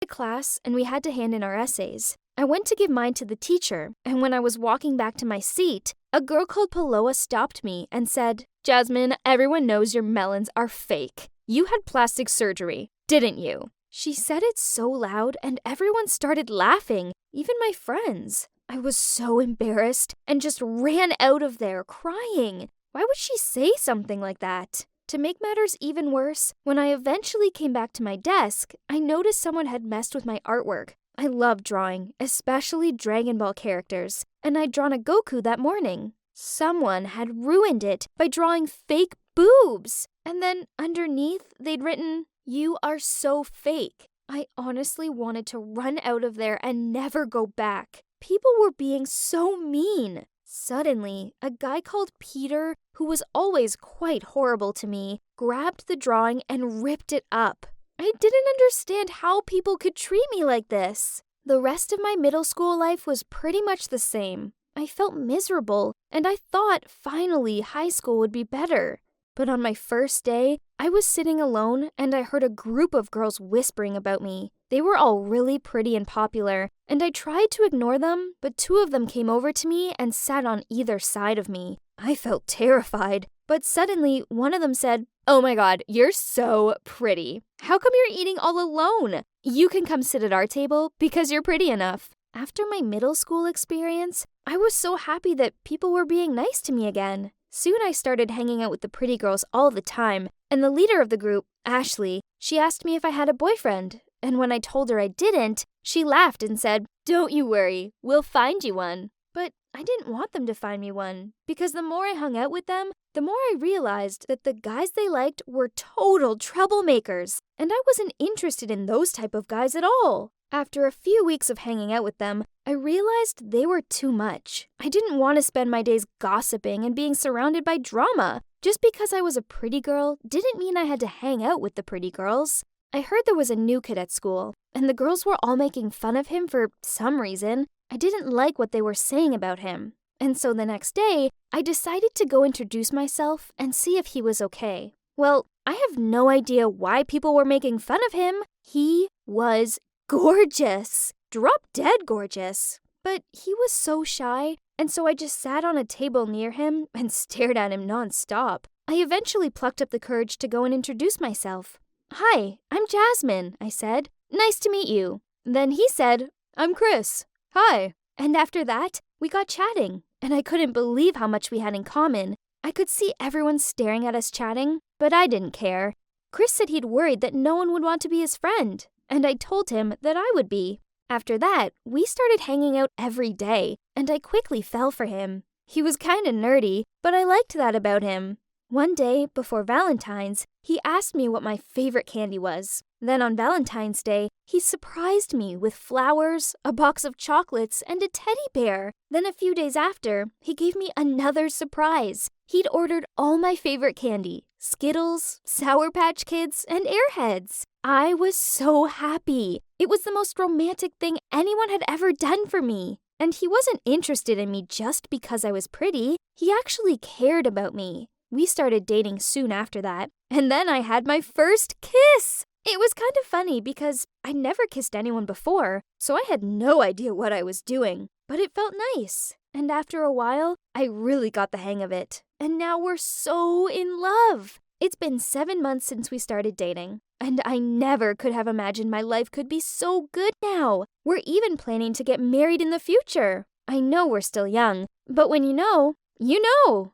class and we had to hand in our essays. I went to give mine to the teacher, and when I was walking back to my seat, a girl called Paloa stopped me and said, "Jasmine, everyone knows your melons are fake. You had plastic surgery, didn't you?" She said it so loud and everyone started laughing, even my friends. I was so embarrassed and just ran out of there crying. Why would she say something like that? To make matters even worse, when I eventually came back to my desk, I noticed someone had messed with my artwork. I love drawing, especially Dragon Ball characters, and I'd drawn a Goku that morning. Someone had ruined it by drawing fake boobs, and then underneath they'd written, "You are so fake." I honestly wanted to run out of there and never go back. People were being so mean. Suddenly, a guy called Peter, who was always quite horrible to me, grabbed the drawing and ripped it up. I didn't understand how people could treat me like this. The rest of my middle school life was pretty much the same. I felt miserable, and I thought finally high school would be better. But on my first day, I was sitting alone and I heard a group of girls whispering about me. They were all really pretty and popular, and I tried to ignore them, but two of them came over to me and sat on either side of me. I felt terrified, but suddenly one of them said, "Oh my God, you're so pretty. How come you're eating all alone? You can come sit at our table because you're pretty enough." After my middle school experience, I was so happy that people were being nice to me again. Soon I started hanging out with the pretty girls all the time, and the leader of the group, Ashley, she asked me if I had a boyfriend, and when I told her I didn't, she laughed and said, "Don't you worry, we'll find you one." But I didn't want them to find me one, because the more I hung out with them, the more I realized that the guys they liked were total troublemakers, and I wasn't interested in those type of guys at all. After a few weeks of hanging out with them, I realized they were too much. I didn't want to spend my days gossiping and being surrounded by drama. Just because I was a pretty girl didn't mean I had to hang out with the pretty girls. I heard there was a new kid at school, and the girls were all making fun of him for some reason. I didn't like what they were saying about him. And so the next day, I decided to go introduce myself and see if he was okay. Well, I have no idea why people were making fun of him. He was gorgeous. Drop dead gorgeous. But he was so shy, and so I just sat on a table near him and stared at him nonstop. I eventually plucked up the courage to go and introduce myself. "Hi, I'm Jasmine," I said. "Nice to meet you." Then he said, "I'm Chris. Hi." And after that, we got chatting, and I couldn't believe how much we had in common. I could see everyone staring at us chatting, but I didn't care. Chris said he'd worried that no one would want to be his friend, and I told him that I would be. After that, we started hanging out every day, and I quickly fell for him. He was kinda nerdy, but I liked that about him. One day, before Valentine's, he asked me what my favorite candy was. Then on Valentine's Day, he surprised me with flowers, a box of chocolates, and a teddy bear. Then a few days after, he gave me another surprise. He'd ordered all my favorite candy, Skittles, Sour Patch Kids, and Airheads. I was so happy. It was the most romantic thing anyone had ever done for me. And he wasn't interested in me just because I was pretty. He actually cared about me. We started dating soon after that, and then I had my first kiss. It was kind of funny because I'd never kissed anyone before, so I had no idea what I was doing, but it felt nice. And after a while, I really got the hang of it, and now we're so in love. It's been 7 months since we started dating, and I never could have imagined my life could be so good now. We're even planning to get married in the future. I know we're still young, but when you know, you know.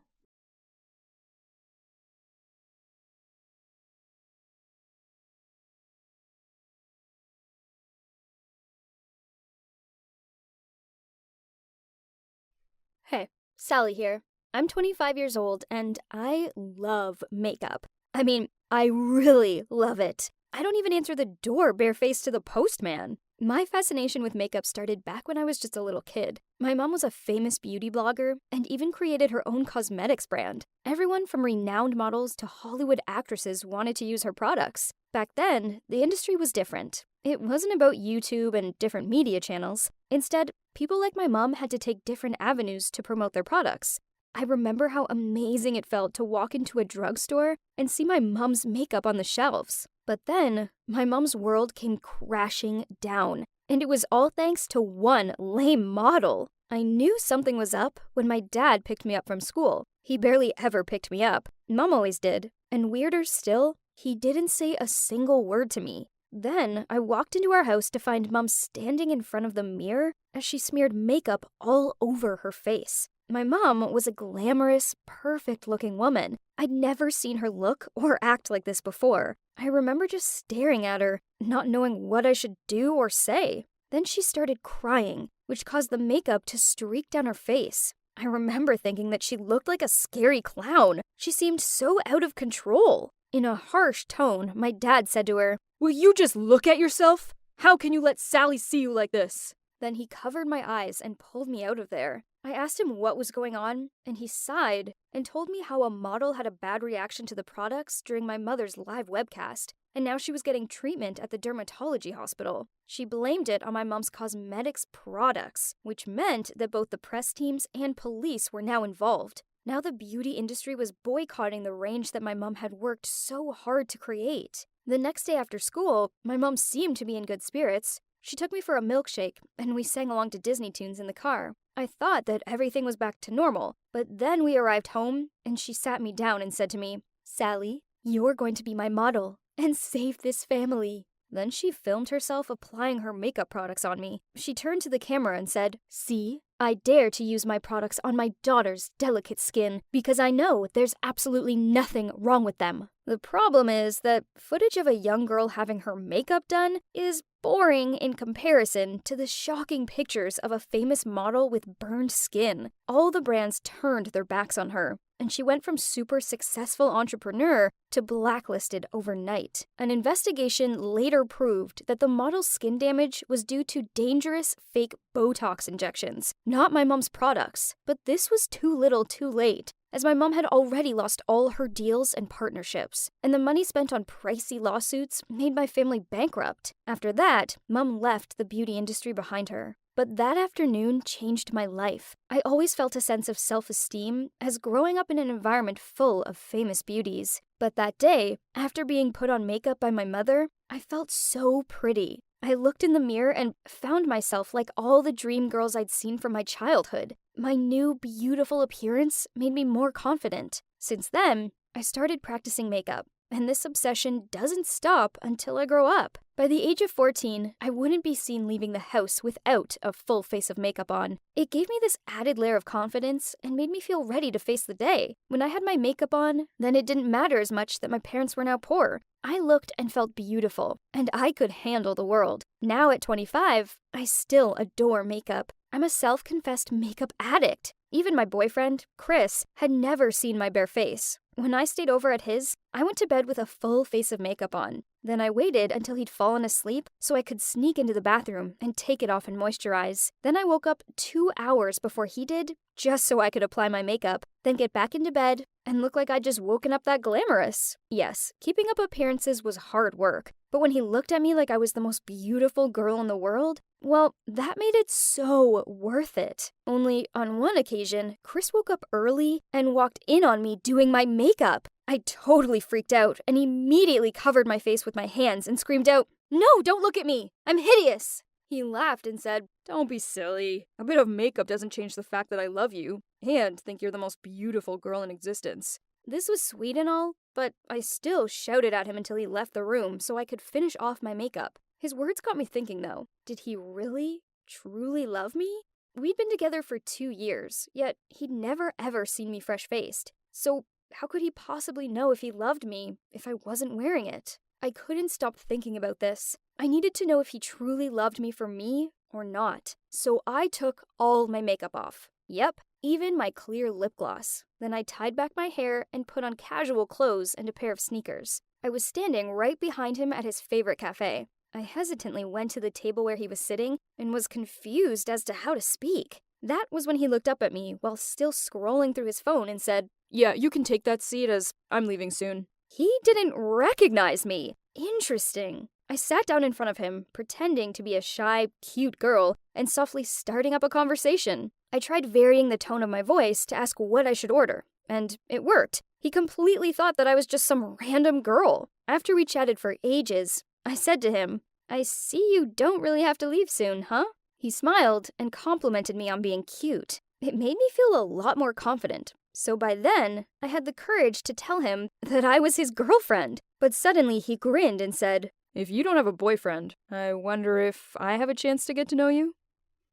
Hey, Sally here. I'm 25 years old and I love makeup. I mean, I really love it. I don't even answer the door barefaced to the postman. My fascination with makeup started back when I was just a little kid. My mom was a famous beauty blogger and even created her own cosmetics brand. Everyone from renowned models to Hollywood actresses wanted to use her products. Back then, the industry was different. It wasn't about YouTube and different media channels. Instead, people like my mom had to take different avenues to promote their products. I remember how amazing it felt to walk into a drugstore and see my mom's makeup on the shelves. But then, my mom's world came crashing down, and it was all thanks to one lame model. I knew something was up when my dad picked me up from school. He barely ever picked me up. Mom always did. And weirder still, he didn't say a single word to me. Then, I walked into our house to find Mom standing in front of the mirror as she smeared makeup all over her face. My mom was a glamorous, perfect-looking woman. I'd never seen her look or act like this before. I remember just staring at her, not knowing what I should do or say. Then she started crying, which caused the makeup to streak down her face. I remember thinking that she looked like a scary clown. She seemed so out of control. In a harsh tone, my dad said to her, "Will you just look at yourself? How can you let Sally see you like this?" Then he covered my eyes and pulled me out of there. I asked him what was going on, and he sighed and told me how a model had a bad reaction to the products during my mother's live webcast, and now she was getting treatment at the dermatology hospital. She blamed it on my mom's cosmetics products, which meant that both the press teams and police were now involved. Now the beauty industry was boycotting the range that my mom had worked so hard to create. The next day after school, my mom seemed to be in good spirits. She took me for a milkshake, and we sang along to Disney tunes in the car. I thought that everything was back to normal, but then we arrived home, and she sat me down and said to me, "Sally, you're going to be my model and save this family." Then she filmed herself applying her makeup products on me. She turned to the camera and said, "See, I dare to use my products on my daughter's delicate skin because I know there's absolutely nothing wrong with them." The problem is that footage of a young girl having her makeup done is boring in comparison to the shocking pictures of a famous model with burned skin. All the brands turned their backs on her, and she went from super successful entrepreneur to blacklisted overnight. An investigation later proved that the model's skin damage was due to dangerous fake Botox injections, not my mom's products. But this was too little too late, as my mom had already lost all her deals and partnerships, and the money spent on pricey lawsuits made my family bankrupt. After that, Mom left the beauty industry behind her. But that afternoon changed my life. I always felt a sense of self-esteem as growing up in an environment full of famous beauties. But that day, after being put on makeup by my mother, I felt so pretty. I looked in the mirror and found myself like all the dream girls I'd seen from my childhood. My new, beautiful appearance made me more confident. Since then, I started practicing makeup, and this obsession doesn't stop until I grow up. By the age of 14, I wouldn't be seen leaving the house without a full face of makeup on. It gave me this added layer of confidence and made me feel ready to face the day. When I had my makeup on, then it didn't matter as much that my parents were now poor. I looked and felt beautiful, and I could handle the world. Now at 25, I still adore makeup. I'm a self-confessed makeup addict. Even my boyfriend, Chris, had never seen my bare face. When I stayed over at his, I went to bed with a full face of makeup on. Then I waited until he'd fallen asleep so I could sneak into the bathroom and take it off and moisturize. Then I woke up 2 hours before he did, just so I could apply my makeup, then get back into bed and look like I'd just woken up that glamorous. Yes, keeping up appearances was hard work, but when he looked at me like I was the most beautiful girl in the world, well, that made it so worth it. Only on one occasion, Chris woke up early and walked in on me doing my makeup. I totally freaked out and immediately covered my face with my hands and screamed out, "No, don't look at me! I'm hideous!" He laughed and said, "Don't be silly. A bit of makeup doesn't change the fact that I love you and think you're the most beautiful girl in existence." This was sweet and all, but I still shouted at him until he left the room so I could finish off my makeup. His words got me thinking though, did he really, truly love me? We'd been together for 2 years, yet he'd never ever seen me fresh-faced. So how could he possibly know if he loved me if I wasn't wearing it? I couldn't stop thinking about this. I needed to know if he truly loved me for me or not. So I took all my makeup off. Yep, even my clear lip gloss. Then I tied back my hair and put on casual clothes and a pair of sneakers. I was standing right behind him at his favorite cafe. I hesitantly went to the table where he was sitting and was confused as to how to speak. That was when he looked up at me while still scrolling through his phone and said, "Yeah, you can take that seat as I'm leaving soon." He didn't recognize me. Interesting. I sat down in front of him, pretending to be a shy, cute girl, and softly starting up a conversation. I tried varying the tone of my voice to ask what I should order, and it worked. He completely thought that I was just some random girl. After we chatted for ages, I said to him, "I see you don't really have to leave soon, huh?" He smiled and complimented me on being cute. It made me feel a lot more confident. So by then, I had the courage to tell him that I was his girlfriend. But suddenly he grinned and said, "If you don't have a boyfriend, I wonder if I have a chance to get to know you?"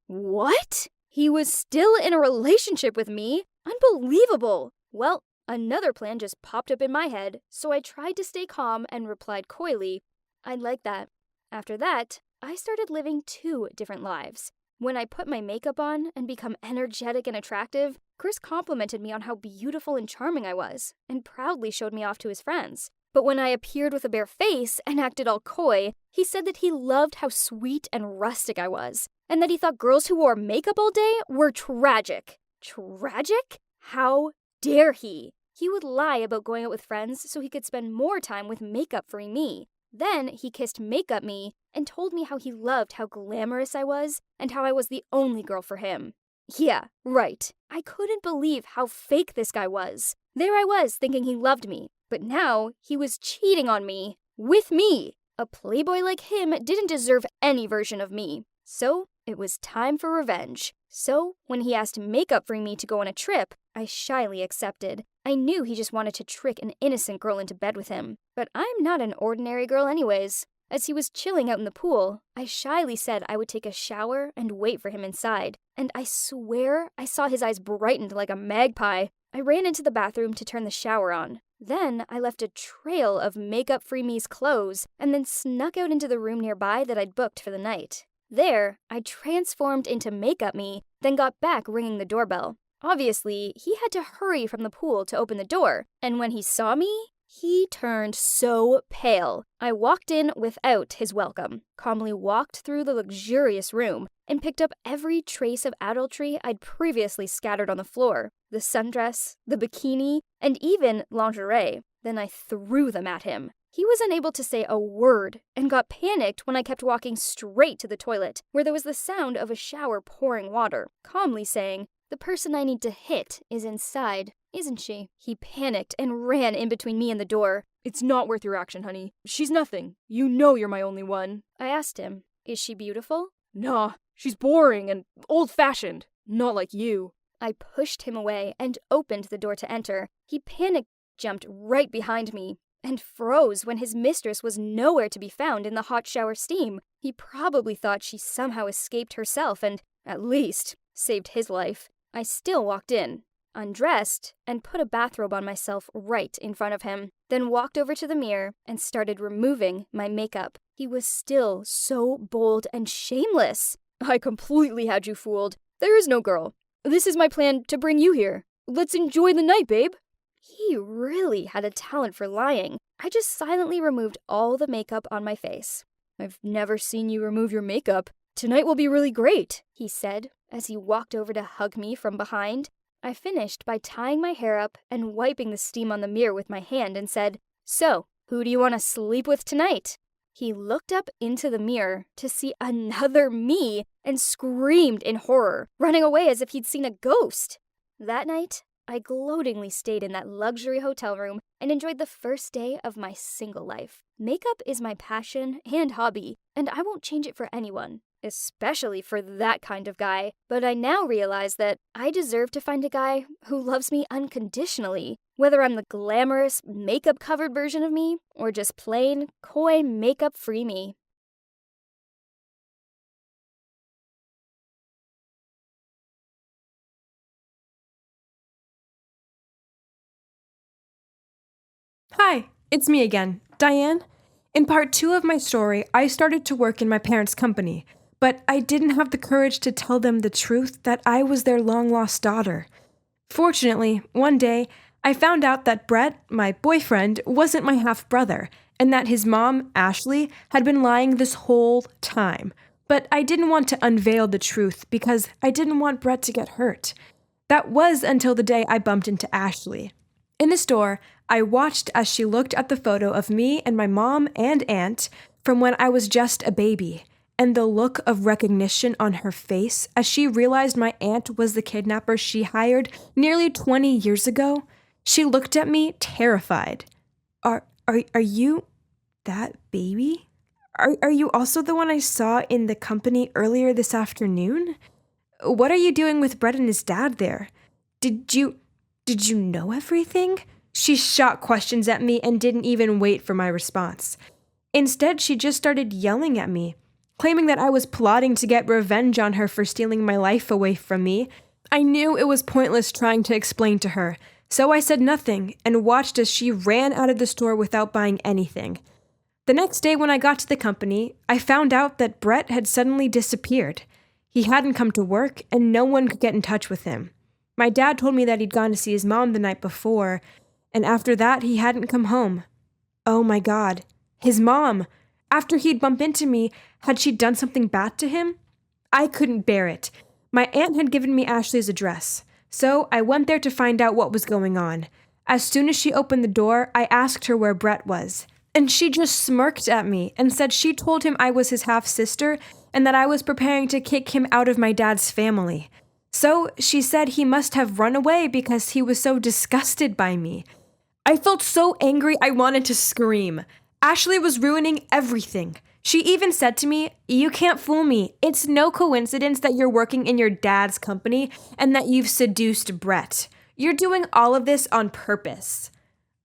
What? He was still in a relationship with me? Unbelievable! Well, another plan just popped up in my head, so I tried to stay calm and replied coyly, "I'd like that." After that, I started living 2 different lives. When I put my makeup on and become energetic and attractive, Chris complimented me on how beautiful and charming I was, and proudly showed me off to his friends. But when I appeared with a bare face and acted all coy, he said that he loved how sweet and rustic I was, and that he thought girls who wore makeup all day were tragic. Tragic? How dare he? He would lie about going out with friends so he could spend more time with makeup-free me. Then he kissed Makeup Me and told me how he loved how glamorous I was and how I was the only girl for him. Yeah, right. I couldn't believe how fake this guy was. There I was thinking he loved me, but now he was cheating on me. With me! A playboy like him didn't deserve any version of me. So it was time for revenge. So when he asked Makeup-free me to go on a trip, I shyly accepted. I knew he just wanted to trick an innocent girl into bed with him. But I'm not an ordinary girl anyways. As he was chilling out in the pool, I shyly said I would take a shower and wait for him inside. And I swear I saw his eyes brightened like a magpie. I ran into the bathroom to turn the shower on. Then I left a trail of Makeup-free me's clothes and then snuck out into the room nearby that I'd booked for the night. There, I transformed into Makeup Me, then got back ringing the doorbell. Obviously, he had to hurry from the pool to open the door, and when he saw me, he turned so pale. I walked in without his welcome, calmly walked through the luxurious room, and picked up every trace of adultery I'd previously scattered on the floor. The sundress, the bikini, and even lingerie. Then I threw them at him. He was unable to say a word and got panicked when I kept walking straight to the toilet, where there was the sound of a shower pouring water, calmly saying, "The person I need to hit is inside, isn't she?" He panicked and ran in between me and the door. "It's not worth your action, honey. She's nothing. You know you're my only one." I asked him, "Is she beautiful?" "Nah, she's boring and old-fashioned. Not like you." I pushed him away and opened the door to enter. He panicked, jumped right behind me, and froze when his mistress was nowhere to be found in the hot shower steam. He probably thought she somehow escaped herself and, at least, saved his life. I still walked in, undressed, and put a bathrobe on myself right in front of him, then walked over to the mirror and started removing my makeup. He was still so bold and shameless. "I completely had you fooled. There is no girl. This is my plan to bring you here. Let's enjoy the night, babe." He really had a talent for lying. I just silently removed all the makeup on my face. "I've never seen you remove your makeup. Tonight will be really great," he said, as he walked over to hug me from behind. I finished by tying my hair up and wiping the steam on the mirror with my hand and said, "So, who do you want to sleep with tonight?" He looked up into the mirror to see another me and screamed in horror, running away as if he'd seen a ghost. That night, I gloatingly stayed in that luxury hotel room and enjoyed the first day of my single life. Makeup is my passion and hobby, and I won't change it for anyone, especially for that kind of guy. But I now realize that I deserve to find a guy who loves me unconditionally, whether I'm the glamorous, makeup-covered version of me or just plain, coy, makeup-free me. Hi, it's me again, Diane. In part 2 of my story, I started to work in my parents' company, but I didn't have the courage to tell them the truth that I was their long-lost daughter. Fortunately, one day, I found out that Brett, my boyfriend, wasn't my half-brother, and that his mom, Ashley, had been lying this whole time. But I didn't want to unveil the truth because I didn't want Brett to get hurt. That was until the day I bumped into Ashley. In the store, I watched as she looked at the photo of me and my mom and aunt from when I was just a baby, and the look of recognition on her face as she realized my aunt was the kidnapper she hired nearly 20 years ago, she looked at me terrified. Are you that baby? Are you also the one I saw in the company earlier this afternoon? What are you doing with Brett and his dad there? Did you know everything? She shot questions at me and didn't even wait for my response. Instead, she just started yelling at me, claiming that I was plotting to get revenge on her for stealing my life away from me. I knew it was pointless trying to explain to her, so I said nothing and watched as she ran out of the store without buying anything. The next day when I got to the company, I found out that Brett had suddenly disappeared. He hadn't come to work, and no one could get in touch with him. My dad told me that he'd gone to see his mom the night before, and after that, he hadn't come home. Oh my God, his mom! After he'd bumped into me, had she done something bad to him? I couldn't bear it. My aunt had given me Ashley's address, so I went there to find out what was going on. As soon as she opened the door, I asked her where Brett was, and she just smirked at me and said she told him I was his half-sister and that I was preparing to kick him out of my dad's family. So she said he must have run away because he was so disgusted by me. I felt so angry I wanted to scream. Ashley was ruining everything. She even said to me, "You can't fool me. It's no coincidence that you're working in your dad's company and that you've seduced Brett. You're doing all of this on purpose."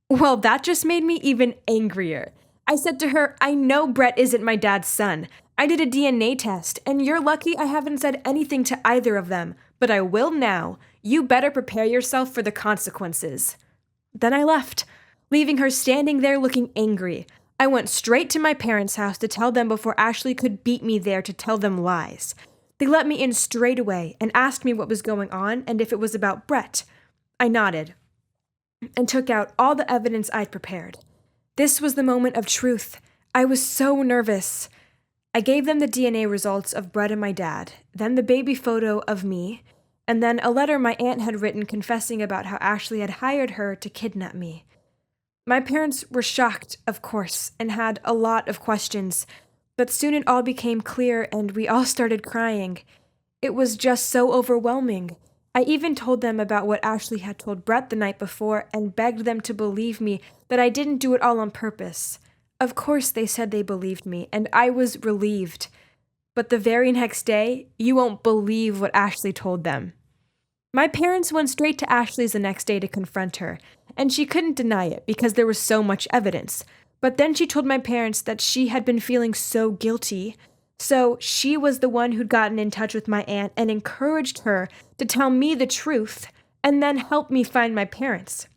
Well, that just made me even angrier. I said to her, "I know Brett isn't my dad's son. I did a DNA test, and you're lucky I haven't said anything to either of them, but I will now. You better prepare yourself for the consequences." Then I left, leaving her standing there looking angry. I went straight to my parents' house to tell them before Ashley could beat me there to tell them lies. They let me in straight away and asked me what was going on and if it was about Brett. I nodded and took out all the evidence I'd prepared. This was the moment of truth. I was so nervous. I gave them the DNA results of Brett and my dad, then the baby photo of me, and then a letter my aunt had written confessing about how Ashley had hired her to kidnap me. My parents were shocked, of course, and had a lot of questions, but soon it all became clear and we all started crying. It was just so overwhelming. I even told them about what Ashley had told Brett the night before and begged them to believe me that I didn't do it all on purpose. Of course they said they believed me, and I was relieved. But the very next day, you won't believe what Ashley told them. My parents went straight to Ashley's the next day to confront her, and she couldn't deny it because there was so much evidence. But then she told my parents that she had been feeling so guilty. So she was the one who'd gotten in touch with my aunt and encouraged her to tell me the truth and then help me find my parents.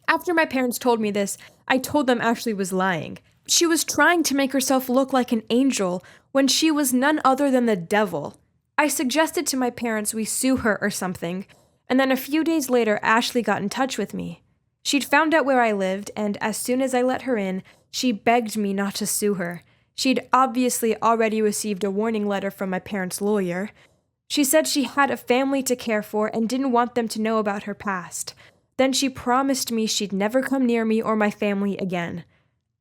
After my parents told me this, I told them Ashley was lying. She was trying to make herself look like an angel when she was none other than the devil. I suggested to my parents we sue her or something, and then a few days later, Ashley got in touch with me. She'd found out where I lived, and as soon as I let her in, she begged me not to sue her. She'd obviously already received a warning letter from my parents' lawyer. She said she had a family to care for and didn't want them to know about her past. Then she promised me she'd never come near me or my family again.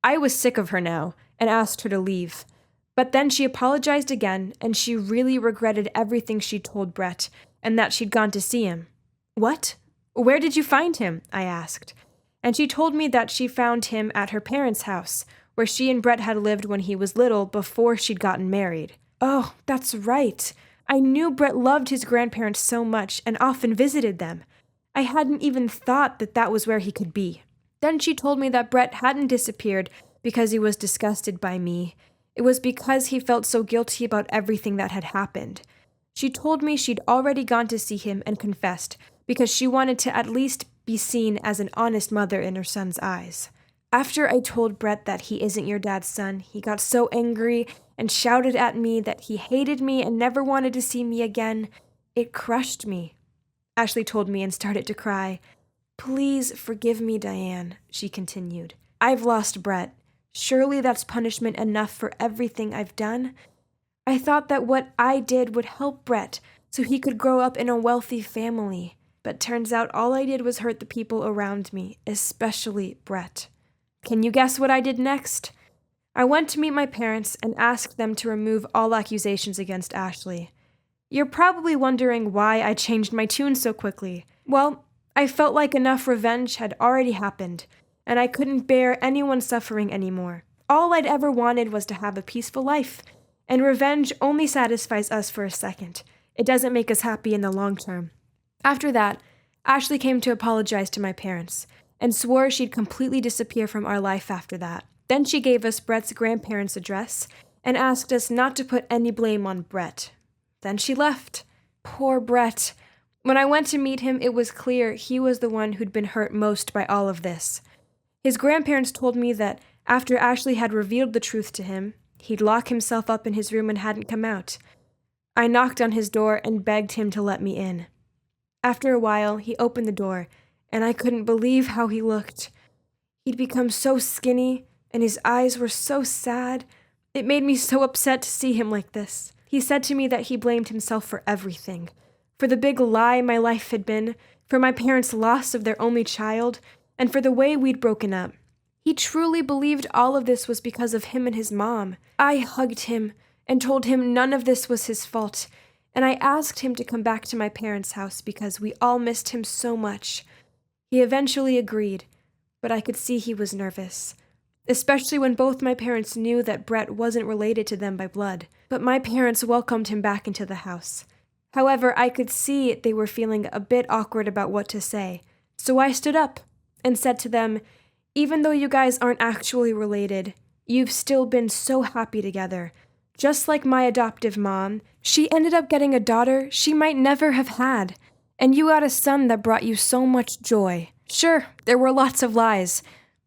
I was sick of her now and asked her to leave. But then she apologized again, and she really regretted everything she'd told Brett and that she'd gone to see him. "What? Where did you find him?" I asked. And she told me that she found him at her parents' house, where she and Brett had lived when he was little before she'd gotten married. Oh, that's right. I knew Brett loved his grandparents so much and often visited them. I hadn't even thought that that was where he could be. Then she told me that Brett hadn't disappeared because he was disgusted by me. It was because he felt so guilty about everything that had happened. She told me she'd already gone to see him and confessed because she wanted to at least be seen as an honest mother in her son's eyes. After I told Brett that he isn't your dad's son, he got so angry and shouted at me that he hated me and never wanted to see me again. It crushed me. Ashley told me and started to cry. "Please forgive me, Diane," she continued. "I've lost Brett. Surely that's punishment enough for everything I've done. I thought that what I did would help Brett so he could grow up in a wealthy family. But turns out all I did was hurt the people around me, especially Brett. Can you guess what I did next?" I went to meet my parents and asked them to remove all accusations against Ashley. You're probably wondering why I changed my tune so quickly. Well, I felt like enough revenge had already happened, and I couldn't bear anyone suffering anymore. All I'd ever wanted was to have a peaceful life, and revenge only satisfies us for a second. It doesn't make us happy in the long term. After that, Ashley came to apologize to my parents, and swore she'd completely disappear from our life after that. Then she gave us Brett's grandparents' address, and asked us not to put any blame on Brett. Then she left. Poor Brett. When I went to meet him, it was clear he was the one who'd been hurt most by all of this. His grandparents told me that after Ashley had revealed the truth to him, he'd lock himself up in his room and hadn't come out. I knocked on his door and begged him to let me in. After a while, he opened the door, and I couldn't believe how he looked. He'd become so skinny, and his eyes were so sad. It made me so upset to see him like this. He said to me that he blamed himself for everything. For the big lie my life had been, for my parents' loss of their only child, and for the way we'd broken up. He truly believed all of this was because of him and his mom. I hugged him and told him none of this was his fault, and I asked him to come back to my parents' house because we all missed him so much. He eventually agreed, but I could see he was nervous, especially when both my parents knew that Brett wasn't related to them by blood. But my parents welcomed him back into the house. However, I could see they were feeling a bit awkward about what to say, so I stood up and said to them, even though you guys aren't actually related, you've still been so happy together. Just like my adoptive mom, she ended up getting a daughter she might never have had, and you got a son that brought you so much joy. Sure, there were lots of lies,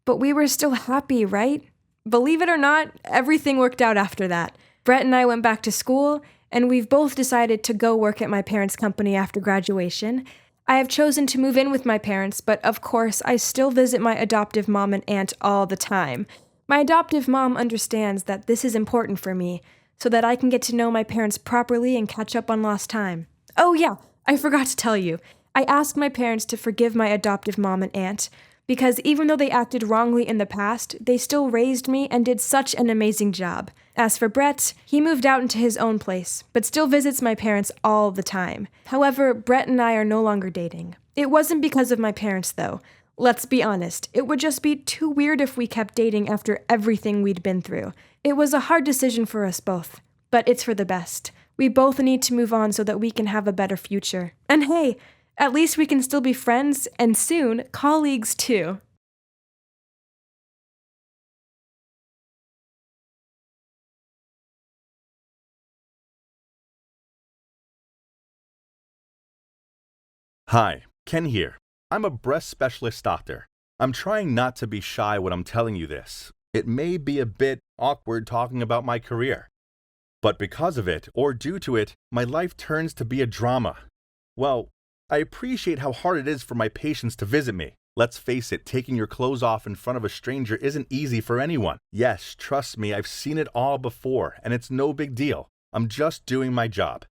but we were still happy, right? Believe it or not, everything worked out after that. Brett and I went back to school, and we've both decided to go work at my parents' company after graduation. I have chosen to move in with my parents, but of course, I still visit my adoptive mom and aunt all the time. My adoptive mom understands that this is important for me, so that I can get to know my parents properly and catch up on lost time. Oh yeah, I forgot to tell you. I asked my parents to forgive my adoptive mom and aunt, because even though they acted wrongly in the past, they still raised me and did such an amazing job. As for Brett, he moved out into his own place, but still visits my parents all the time. However, Brett and I are no longer dating. It wasn't because of my parents, though. Let's be honest, it would just be too weird if we kept dating after everything we'd been through. It was a hard decision for us both, but it's for the best. We both need to move on so that we can have a better future. And hey, at least we can still be friends, and soon, colleagues too. Hi, Ken here. I'm a breast specialist doctor. I'm trying not to be shy when I'm telling you this. It may be a bit awkward talking about my career, but because of it, or due to it, my life turns to be a drama. Well, I appreciate how hard it is for my patients to visit me. Let's face it, taking your clothes off in front of a stranger isn't easy for anyone. Yes, trust me, I've seen it all before, and it's no big deal. I'm just doing my job.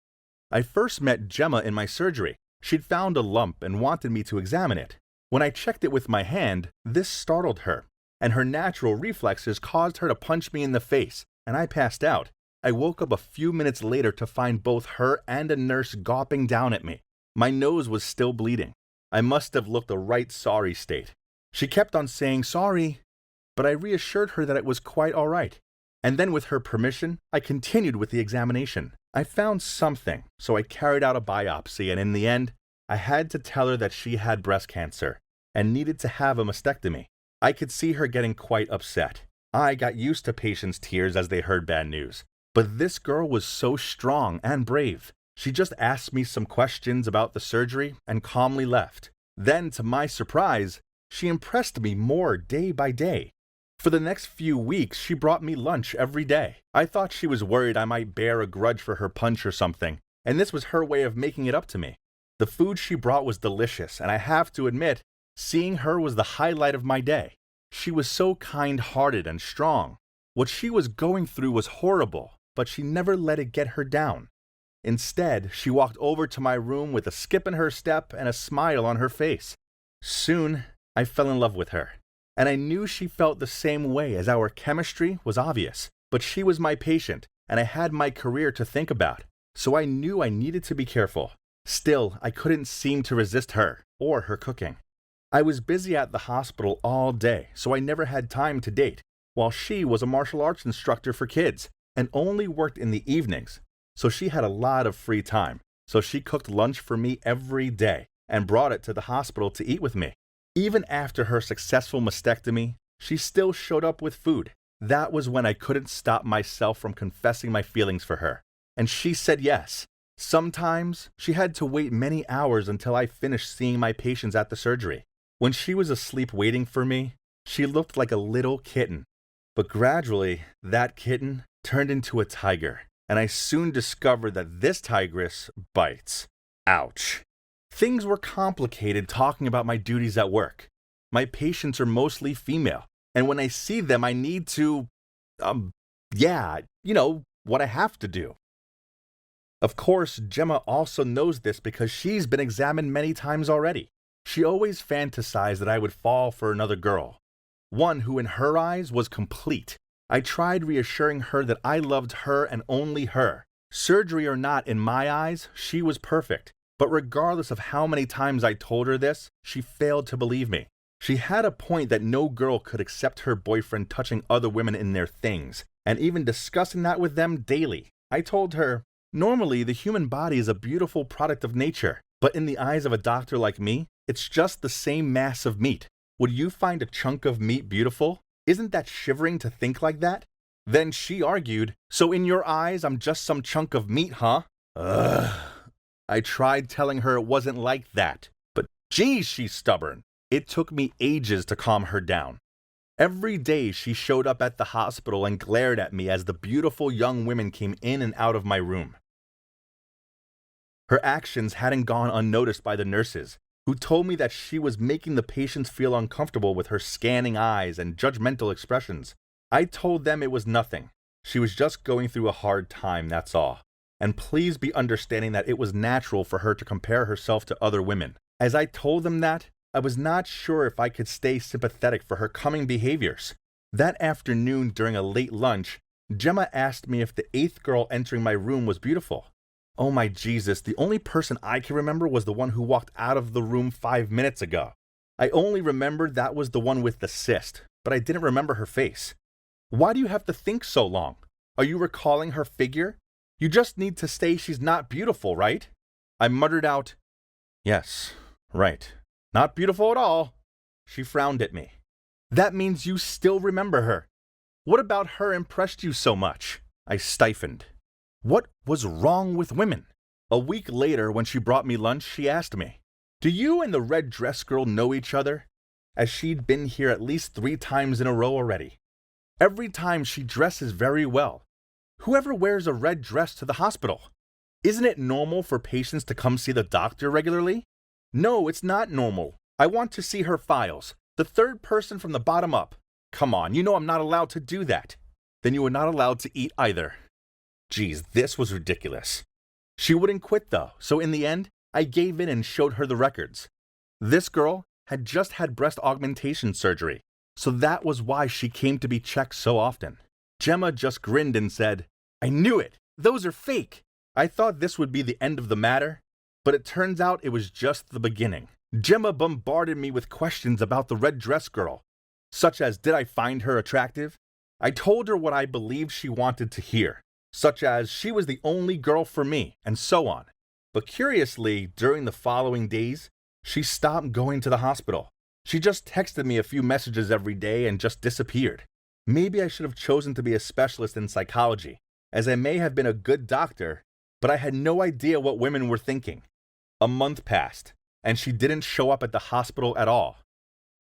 I first met Gemma in my surgery. She'd found a lump and wanted me to examine it. When I checked it with my hand, this startled her, and her natural reflexes caused her to punch me in the face, and I passed out. I woke up a few minutes later to find both her and a nurse gawping down at me. My nose was still bleeding. I must have looked a right sorry state. She kept on saying sorry, but I reassured her that it was quite all right. And then with her permission, I continued with the examination. I found something, so I carried out a biopsy, and in the end, I had to tell her that she had breast cancer and needed to have a mastectomy. I could see her getting quite upset. I got used to patients' tears as they heard bad news, but this girl was so strong and brave. She just asked me some questions about the surgery and calmly left. Then, to my surprise, she impressed me more day by day. For the next few weeks, she brought me lunch every day. I thought she was worried I might bear a grudge for her punch or something, and this was her way of making it up to me. The food she brought was delicious, and I have to admit, seeing her was the highlight of my day. She was so kind-hearted and strong. What she was going through was horrible, but she never let it get her down. Instead, she walked over to my room with a skip in her step and a smile on her face. Soon, I fell in love with her. and I knew she felt the same way, as our chemistry was obvious. But she was my patient, and I had my career to think about, so I knew I needed to be careful. Still, I couldn't seem to resist her or her cooking. I was busy at the hospital all day, so I never had time to date, while she was a martial arts instructor for kids and only worked in the evenings, so she had a lot of free time. So she cooked lunch for me every day and brought it to the hospital to eat with me. Even after her successful mastectomy, she still showed up with food. That was when I couldn't stop myself from confessing my feelings for her, and she said yes. Sometimes she had to wait many hours until I finished seeing my patients at the surgery. When she was asleep waiting for me, she looked like a little kitten. But gradually, that kitten turned into a tiger, and I soon discovered that this tigress bites. Ouch. Things were complicated talking about my duties at work. My patients are mostly female, and when I see them, I need to, what I have to do. Of course, Gemma also knows this because she's been examined many times already. She always fantasized that I would fall for another girl, one who in her eyes was complete. I tried reassuring her that I loved her and only her. Surgery or not, in my eyes, she was perfect. But regardless of how many times I told her this, she failed to believe me. She had a point that no girl could accept her boyfriend touching other women in their things, and even discussing that with them daily. I told her, normally the human body is a beautiful product of nature, but in the eyes of a doctor like me, it's just the same mass of meat. Would you find a chunk of meat beautiful? Isn't that shivering to think like that? Then she argued, so in your eyes, I'm just some chunk of meat, huh? Ugh. I tried telling her it wasn't like that, but geez, she's stubborn. It took me ages to calm her down. Every day she showed up at the hospital and glared at me as the beautiful young women came in and out of my room. Her actions hadn't gone unnoticed by the nurses, who told me that she was making the patients feel uncomfortable with her scanning eyes and judgmental expressions. I told them it was nothing. She was just going through a hard time, that's all. And please be understanding that it was natural for her to compare herself to other women. As I told them that, I was not sure if I could stay sympathetic for her coming behaviors. That afternoon during a late lunch, Gemma asked me if the 8th girl entering my room was beautiful. Oh my Jesus, the only person I can remember was the one who walked out of the room 5 minutes ago. I only remembered that was the one with the cyst, but I didn't remember her face. Why do you have to think so long? Are you recalling her figure? You just need to say she's not beautiful, right? I muttered out, yes, right. Not beautiful at all. She frowned at me. That means you still remember her. What about her impressed you so much? I stiffened. What was wrong with women? A week later, when she brought me lunch, she asked me, do you and the red dress girl know each other? As she'd been here at least 3 times in a row already. Every time she dresses very well. Whoever wears a red dress to the hospital? Isn't it normal for patients to come see the doctor regularly? No, it's not normal. I want to see her files. The 3rd person from the bottom up. Come on, you know I'm not allowed to do that. Then you are not allowed to eat either. Geez, this was ridiculous. She wouldn't quit though, so in the end, I gave in and showed her the records. This girl had just had breast augmentation surgery, so that was why she came to be checked so often. Gemma just grinned and said, I knew it! Those are fake! I thought this would be the end of the matter, but it turns out it was just the beginning. Gemma bombarded me with questions about the red dress girl, such as did I find her attractive? I told her what I believed she wanted to hear, such as she was the only girl for me, and so on. But curiously, during the following days, she stopped going to the hospital. She just texted me a few messages every day and just disappeared. Maybe I should have chosen to be a specialist in psychology, as I may have been a good doctor, but I had no idea what women were thinking. A month passed, and she didn't show up at the hospital at all.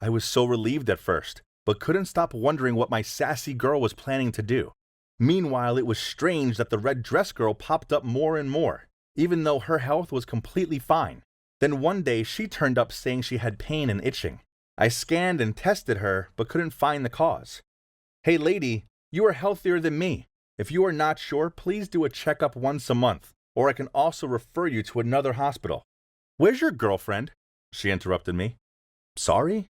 I was so relieved at first, but couldn't stop wondering what my sassy girl was planning to do. Meanwhile, it was strange that the red dress girl popped up more and more, even though her health was completely fine. Then one day, she turned up saying she had pain and itching. I scanned and tested her, but couldn't find the cause. Hey lady, you are healthier than me. If you are not sure, please do a checkup once a month, or I can also refer you to another hospital. Where's your girlfriend? She interrupted me. Sorry?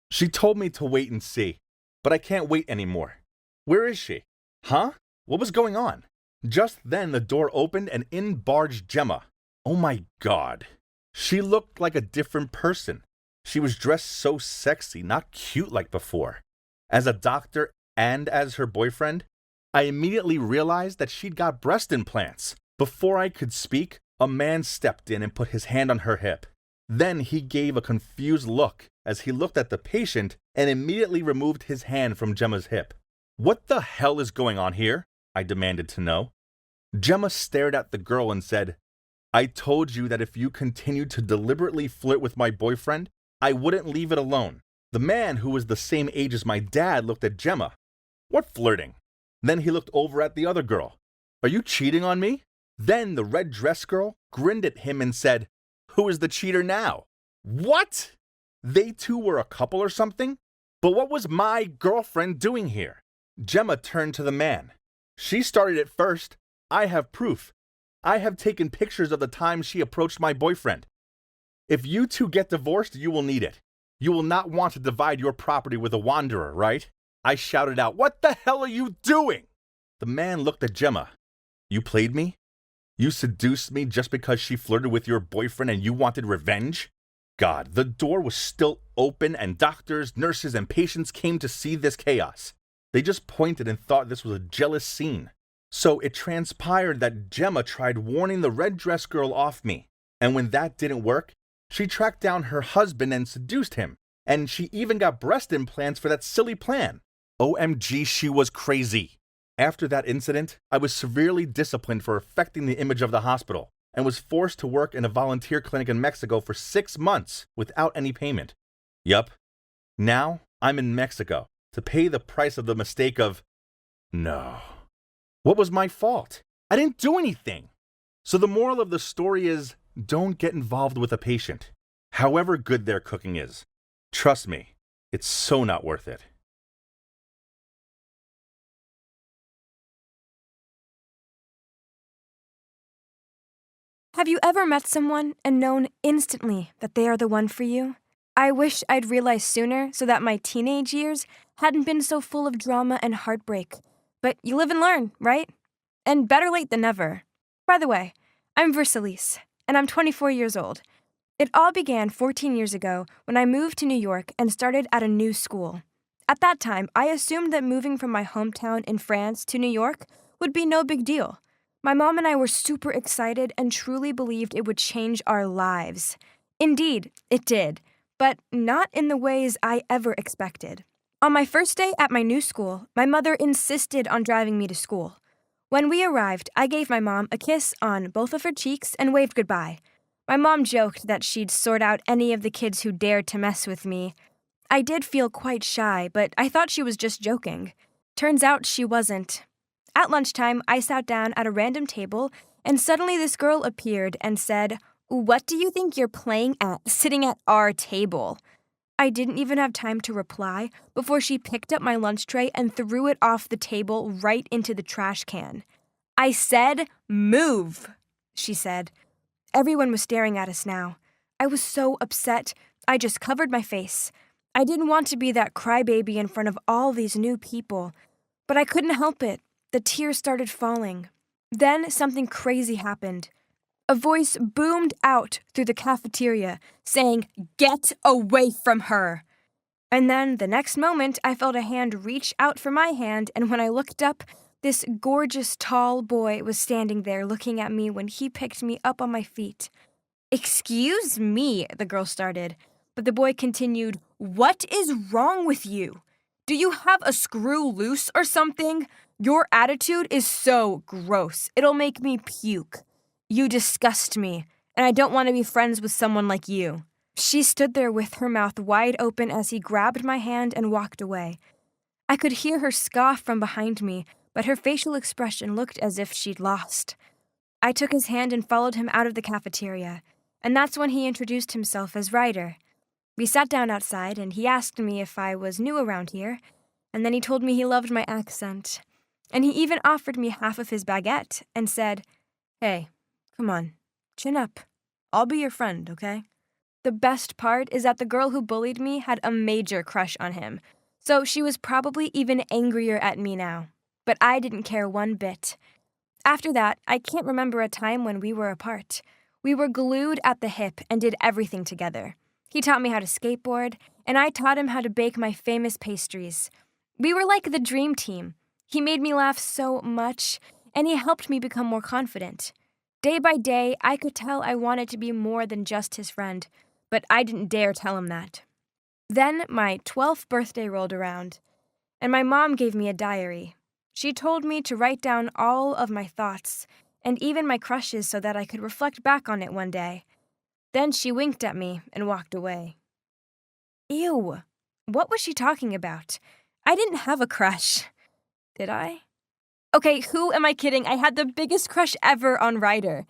She told me to wait and see, but I can't wait anymore. Where is she? Huh? What was going on? Just then the door opened and in barged Gemma. Oh my God. She looked like a different person. She was dressed so sexy, not cute like before. As a doctor and as her boyfriend, I immediately realized that she'd got breast implants. Before I could speak, a man stepped in and put his hand on her hip. Then he gave a confused look as he looked at the patient and immediately removed his hand from Gemma's hip. What the hell is going on here? I demanded to know. Gemma stared at the girl and said, I told you that if you continued to deliberately flirt with my boyfriend, I wouldn't leave it alone. The man, who was the same age as my dad, looked at Gemma. What flirting? Then he looked over at the other girl. Are you cheating on me? Then the red dress girl grinned at him and said, Who is the cheater now? What? They two were a couple or something? But what was my girlfriend doing here? Gemma turned to the man. She started it first. I have proof. I have taken pictures of the time she approached my boyfriend. If you two get divorced, you will need it. You will not want to divide your property with a wanderer, right? I shouted out, What the hell are you doing? The man looked at Gemma. You played me? You seduced me just because she flirted with your boyfriend and you wanted revenge? God, the door was still open and doctors, nurses, and patients came to see this chaos. They just pointed and thought this was a jealous scene. So it transpired that Gemma tried warning the red dress girl off me. And when that didn't work, she tracked down her husband and seduced him. And she even got breast implants for that silly plan. OMG, she was crazy. After that incident, I was severely disciplined for affecting the image of the hospital and was forced to work in a volunteer clinic in Mexico for 6 months without any payment. Yup. Now I'm in Mexico to pay the price of the mistake of... No. What was my fault? I didn't do anything. So the moral of the story is, don't get involved with a patient, however good their cooking is. Trust me, it's so not worth it. Have you ever met someone and known instantly that they are the one for you? I wish I'd realized sooner so that my teenage years hadn't been so full of drama and heartbreak. But you live and learn, right? And better late than never. By the way, I'm Versalise, and I'm 24 years old. It all began 14 years ago when I moved to New York and started at a new school. At that time, I assumed that moving from my hometown in France to New York would be no big deal. My mom and I were super excited and truly believed it would change our lives. Indeed, it did, but not in the ways I ever expected. On my first day at my new school, my mother insisted on driving me to school. When we arrived, I gave my mom a kiss on both of her cheeks and waved goodbye. My mom joked that she'd sort out any of the kids who dared to mess with me. I did feel quite shy, but I thought she was just joking. Turns out she wasn't. At lunchtime, I sat down at a random table, and suddenly this girl appeared and said, "What do you think you're playing at, sitting at our table?" I didn't even have time to reply before she picked up my lunch tray and threw it off the table right into the trash can. "I said, move," she said. Everyone was staring at us now. I was so upset, I just covered my face. I didn't want to be that crybaby in front of all these new people, but I couldn't help it. The tears started falling. Then something crazy happened. A voice boomed out through the cafeteria, saying, "Get away from her!" And then the next moment, I felt a hand reach out for my hand, and when I looked up, this gorgeous, tall boy was standing there looking at me when he picked me up on my feet. "Excuse me," the girl started, but the boy continued, "What is wrong with you? Do you have a screw loose or something? Your attitude is so gross. It'll make me puke. You disgust me, and I don't want to be friends with someone like you." She stood there with her mouth wide open as he grabbed my hand and walked away. I could hear her scoff from behind me, but her facial expression looked as if she'd lost. I took his hand and followed him out of the cafeteria, and that's when he introduced himself as Ryder. We sat down outside, and he asked me if I was new around here, and then he told me he loved my accent. And he even offered me half of his baguette and said, "Hey, come on, chin up. I'll be your friend, okay?" The best part is that the girl who bullied me had a major crush on him, so she was probably even angrier at me now. But I didn't care one bit. After that, I can't remember a time when we were apart. We were glued at the hip and did everything together. He taught me how to skateboard, and I taught him how to bake my famous pastries. We were like the dream team. He made me laugh so much, and he helped me become more confident. Day by day, I could tell I wanted to be more than just his friend, but I didn't dare tell him that. Then my 12th birthday rolled around, and my mom gave me a diary. She told me to write down all of my thoughts, and even my crushes so that I could reflect back on it one day. Then she winked at me and walked away. Ew, what was she talking about? I didn't have a crush. Did I? Okay, who am I kidding? I had the biggest crush ever on Ryder.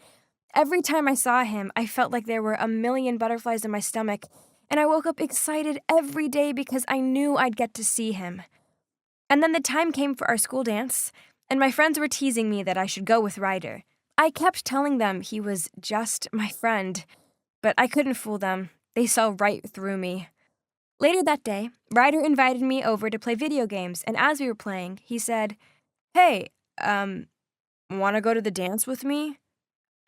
Every time I saw him, I felt like there were a million butterflies in my stomach, and I woke up excited every day because I knew I'd get to see him. And then the time came for our school dance, and my friends were teasing me that I should go with Ryder. I kept telling them he was just my friend, but I couldn't fool them. They saw right through me. Later that day, Ryder invited me over to play video games, and as we were playing, he said, "Hey, wanna go to the dance with me?"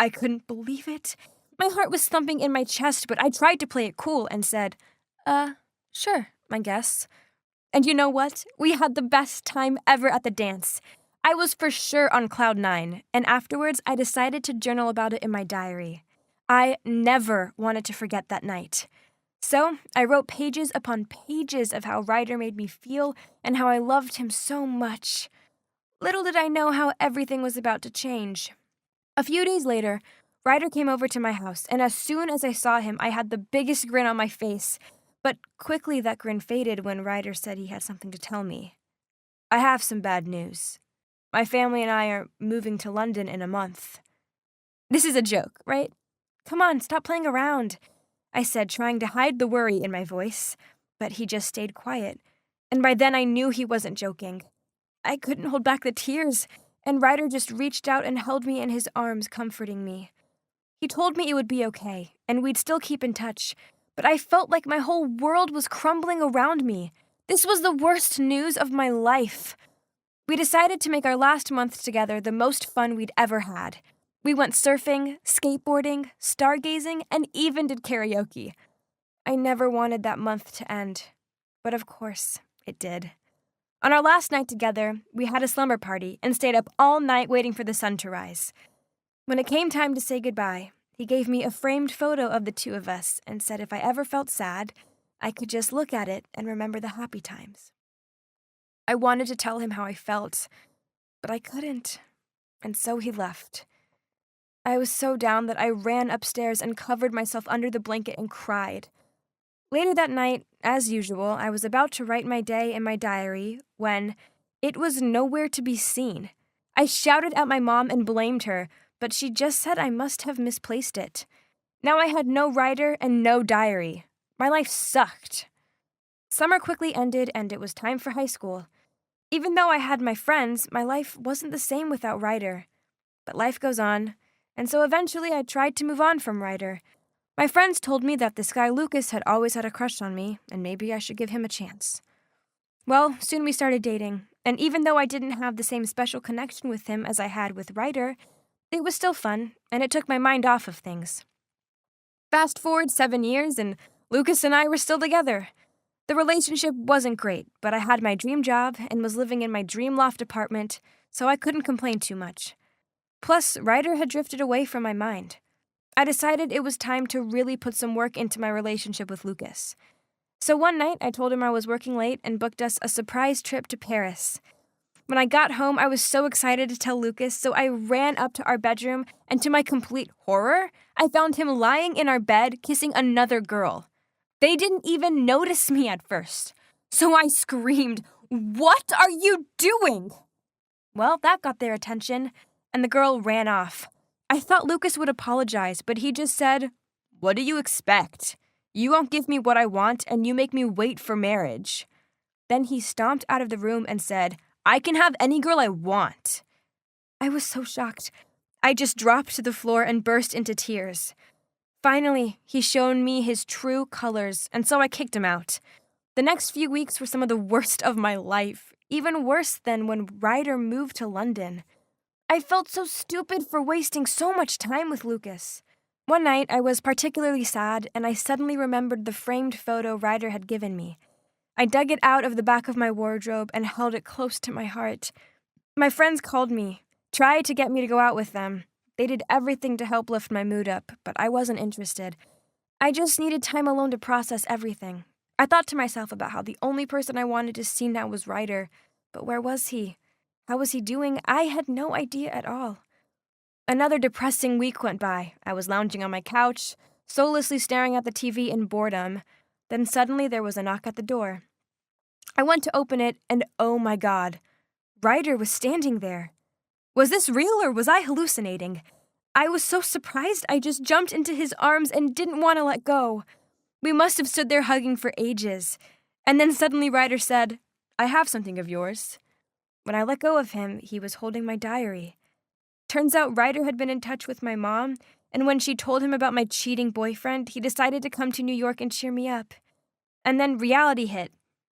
I couldn't believe it. My heart was thumping in my chest, but I tried to play it cool and said, sure, I guess. And you know what? We had the best time ever at the dance. I was for sure on cloud 9, and afterwards I decided to journal about it in my diary. I never wanted to forget that night. So I wrote pages upon pages of how Ryder made me feel and how I loved him so much. Little did I know how everything was about to change. A few days later, Ryder came over to my house, and as soon as I saw him, I had the biggest grin on my face. But quickly that grin faded when Ryder said he had something to tell me. I have some bad news. My family and I are moving to London in a month. This is a joke, right? Come on, stop playing around, I said, trying to hide the worry in my voice. But he just stayed quiet, and by then I knew he wasn't joking. I couldn't hold back the tears, and Ryder just reached out and held me in his arms, comforting me. He told me it would be okay, and we'd still keep in touch, but I felt like my whole world was crumbling around me. This was the worst news of my life. We decided to make our last month together the most fun we'd ever had. We went surfing, skateboarding, stargazing, and even did karaoke. I never wanted that month to end, but of course, it did. On our last night together, we had a slumber party and stayed up all night waiting for the sun to rise. When it came time to say goodbye, he gave me a framed photo of the two of us and said if I ever felt sad, I could just look at it and remember the happy times. I wanted to tell him how I felt, but I couldn't, and so he left. I was so down that I ran upstairs and covered myself under the blanket and cried. Later that night, as usual, I was about to write my day in my diary when it was nowhere to be seen. I shouted at my mom and blamed her, but she just said I must have misplaced it. Now I had no Ryder and no diary. My life sucked. Summer quickly ended and it was time for high school. Even though I had my friends, my life wasn't the same without Ryder. But life goes on, and so eventually I tried to move on from Ryder. My friends told me that this guy Lucas had always had a crush on me, and maybe I should give him a chance. Well, soon we started dating, and even though I didn't have the same special connection with him as I had with Ryder, it was still fun, and it took my mind off of things. Fast forward 7 years, and Lucas and I were still together. The relationship wasn't great, but I had my dream job and was living in my dream loft apartment, so I couldn't complain too much. Plus, Ryder had drifted away from my mind. I decided it was time to really put some work into my relationship with Lucas. So one night, I told him I was working late and booked us a surprise trip to Paris. When I got home, I was so excited to tell Lucas, so I ran up to our bedroom, and to my complete horror, I found him lying in our bed kissing another girl. They didn't even notice me at first. So I screamed, "What are you doing?" Well, that got their attention, and the girl ran off. I thought Lucas would apologize, but he just said, "What do you expect? You won't give me what I want, and you make me wait for marriage." Then he stomped out of the room and said, "I can have any girl I want." I was so shocked. I just dropped to the floor and burst into tears. Finally, he showed me his true colors, and so I kicked him out. The next few weeks were some of the worst of my life, even worse than when Ryder moved to London. I felt so stupid for wasting so much time with Lucas. One night, I was particularly sad, and I suddenly remembered the framed photo Ryder had given me. I dug it out of the back of my wardrobe and held it close to my heart. My friends called me, tried to get me to go out with them. They did everything to help lift my mood up, but I wasn't interested. I just needed time alone to process everything. I thought to myself about how the only person I wanted to see now was Ryder, but where was he? How was he doing? I had no idea at all. Another depressing week went by. I was lounging on my couch, soullessly staring at the TV in boredom. Then suddenly there was a knock at the door. I went to open it, and oh my God, Ryder was standing there. Was this real or was I hallucinating? I was so surprised I just jumped into his arms and didn't want to let go. We must have stood there hugging for ages. And then suddenly Ryder said, "I have something of yours." When I let go of him, he was holding my diary. Turns out Ryder had been in touch with my mom, and when she told him about my cheating boyfriend, he decided to come to New York and cheer me up. And then reality hit.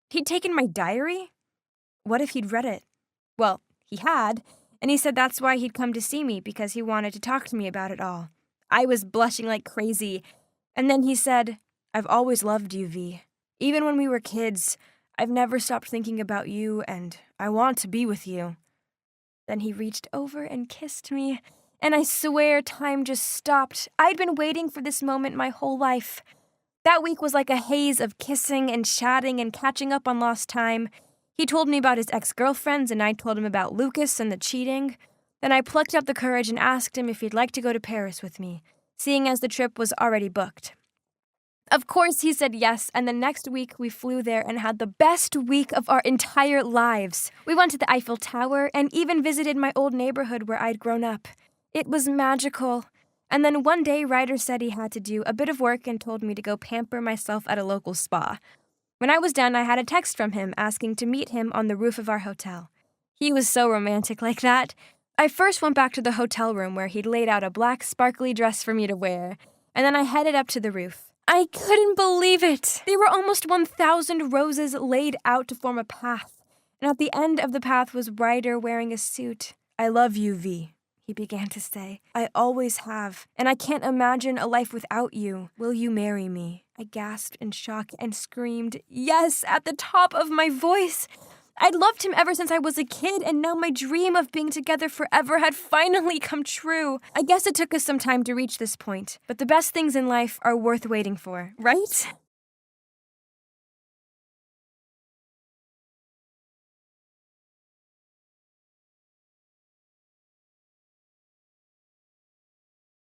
He'd taken my diary? What if he'd read it? Well, he had, and he said that's why he'd come to see me, because he wanted to talk to me about it all. I was blushing like crazy. And then he said, "I've always loved you, V. Even when we were kids, I've never stopped thinking about you, and I want to be with you." Then he reached over and kissed me, and I swear time just stopped. I'd been waiting for this moment my whole life. That week was like a haze of kissing and chatting and catching up on lost time. He told me about his ex-girlfriends, and I told him about Lucas and the cheating. Then I plucked up the courage and asked him if he'd like to go to Paris with me, seeing as the trip was already booked. Of course, he said yes, and the next week we flew there and had the best week of our entire lives. We went to the Eiffel Tower and even visited my old neighborhood where I'd grown up. It was magical. And then one day, Ryder said he had to do a bit of work and told me to go pamper myself at a local spa. When I was done, I had a text from him asking to meet him on the roof of our hotel. He was so romantic like that. I first went back to the hotel room where he'd laid out a black sparkly dress for me to wear, and then I headed up to the roof. I couldn't believe it! There were almost 1,000 roses laid out to form a path, and at the end of the path was Ryder wearing a suit. "I love you, V," he began to say. "I always have, and I can't imagine a life without you. Will you marry me?" I gasped in shock and screamed, "Yes," at the top of my voice. I'd loved him ever since I was a kid, and now my dream of being together forever had finally come true. I guess it took us some time to reach this point, but the best things in life are worth waiting for, right?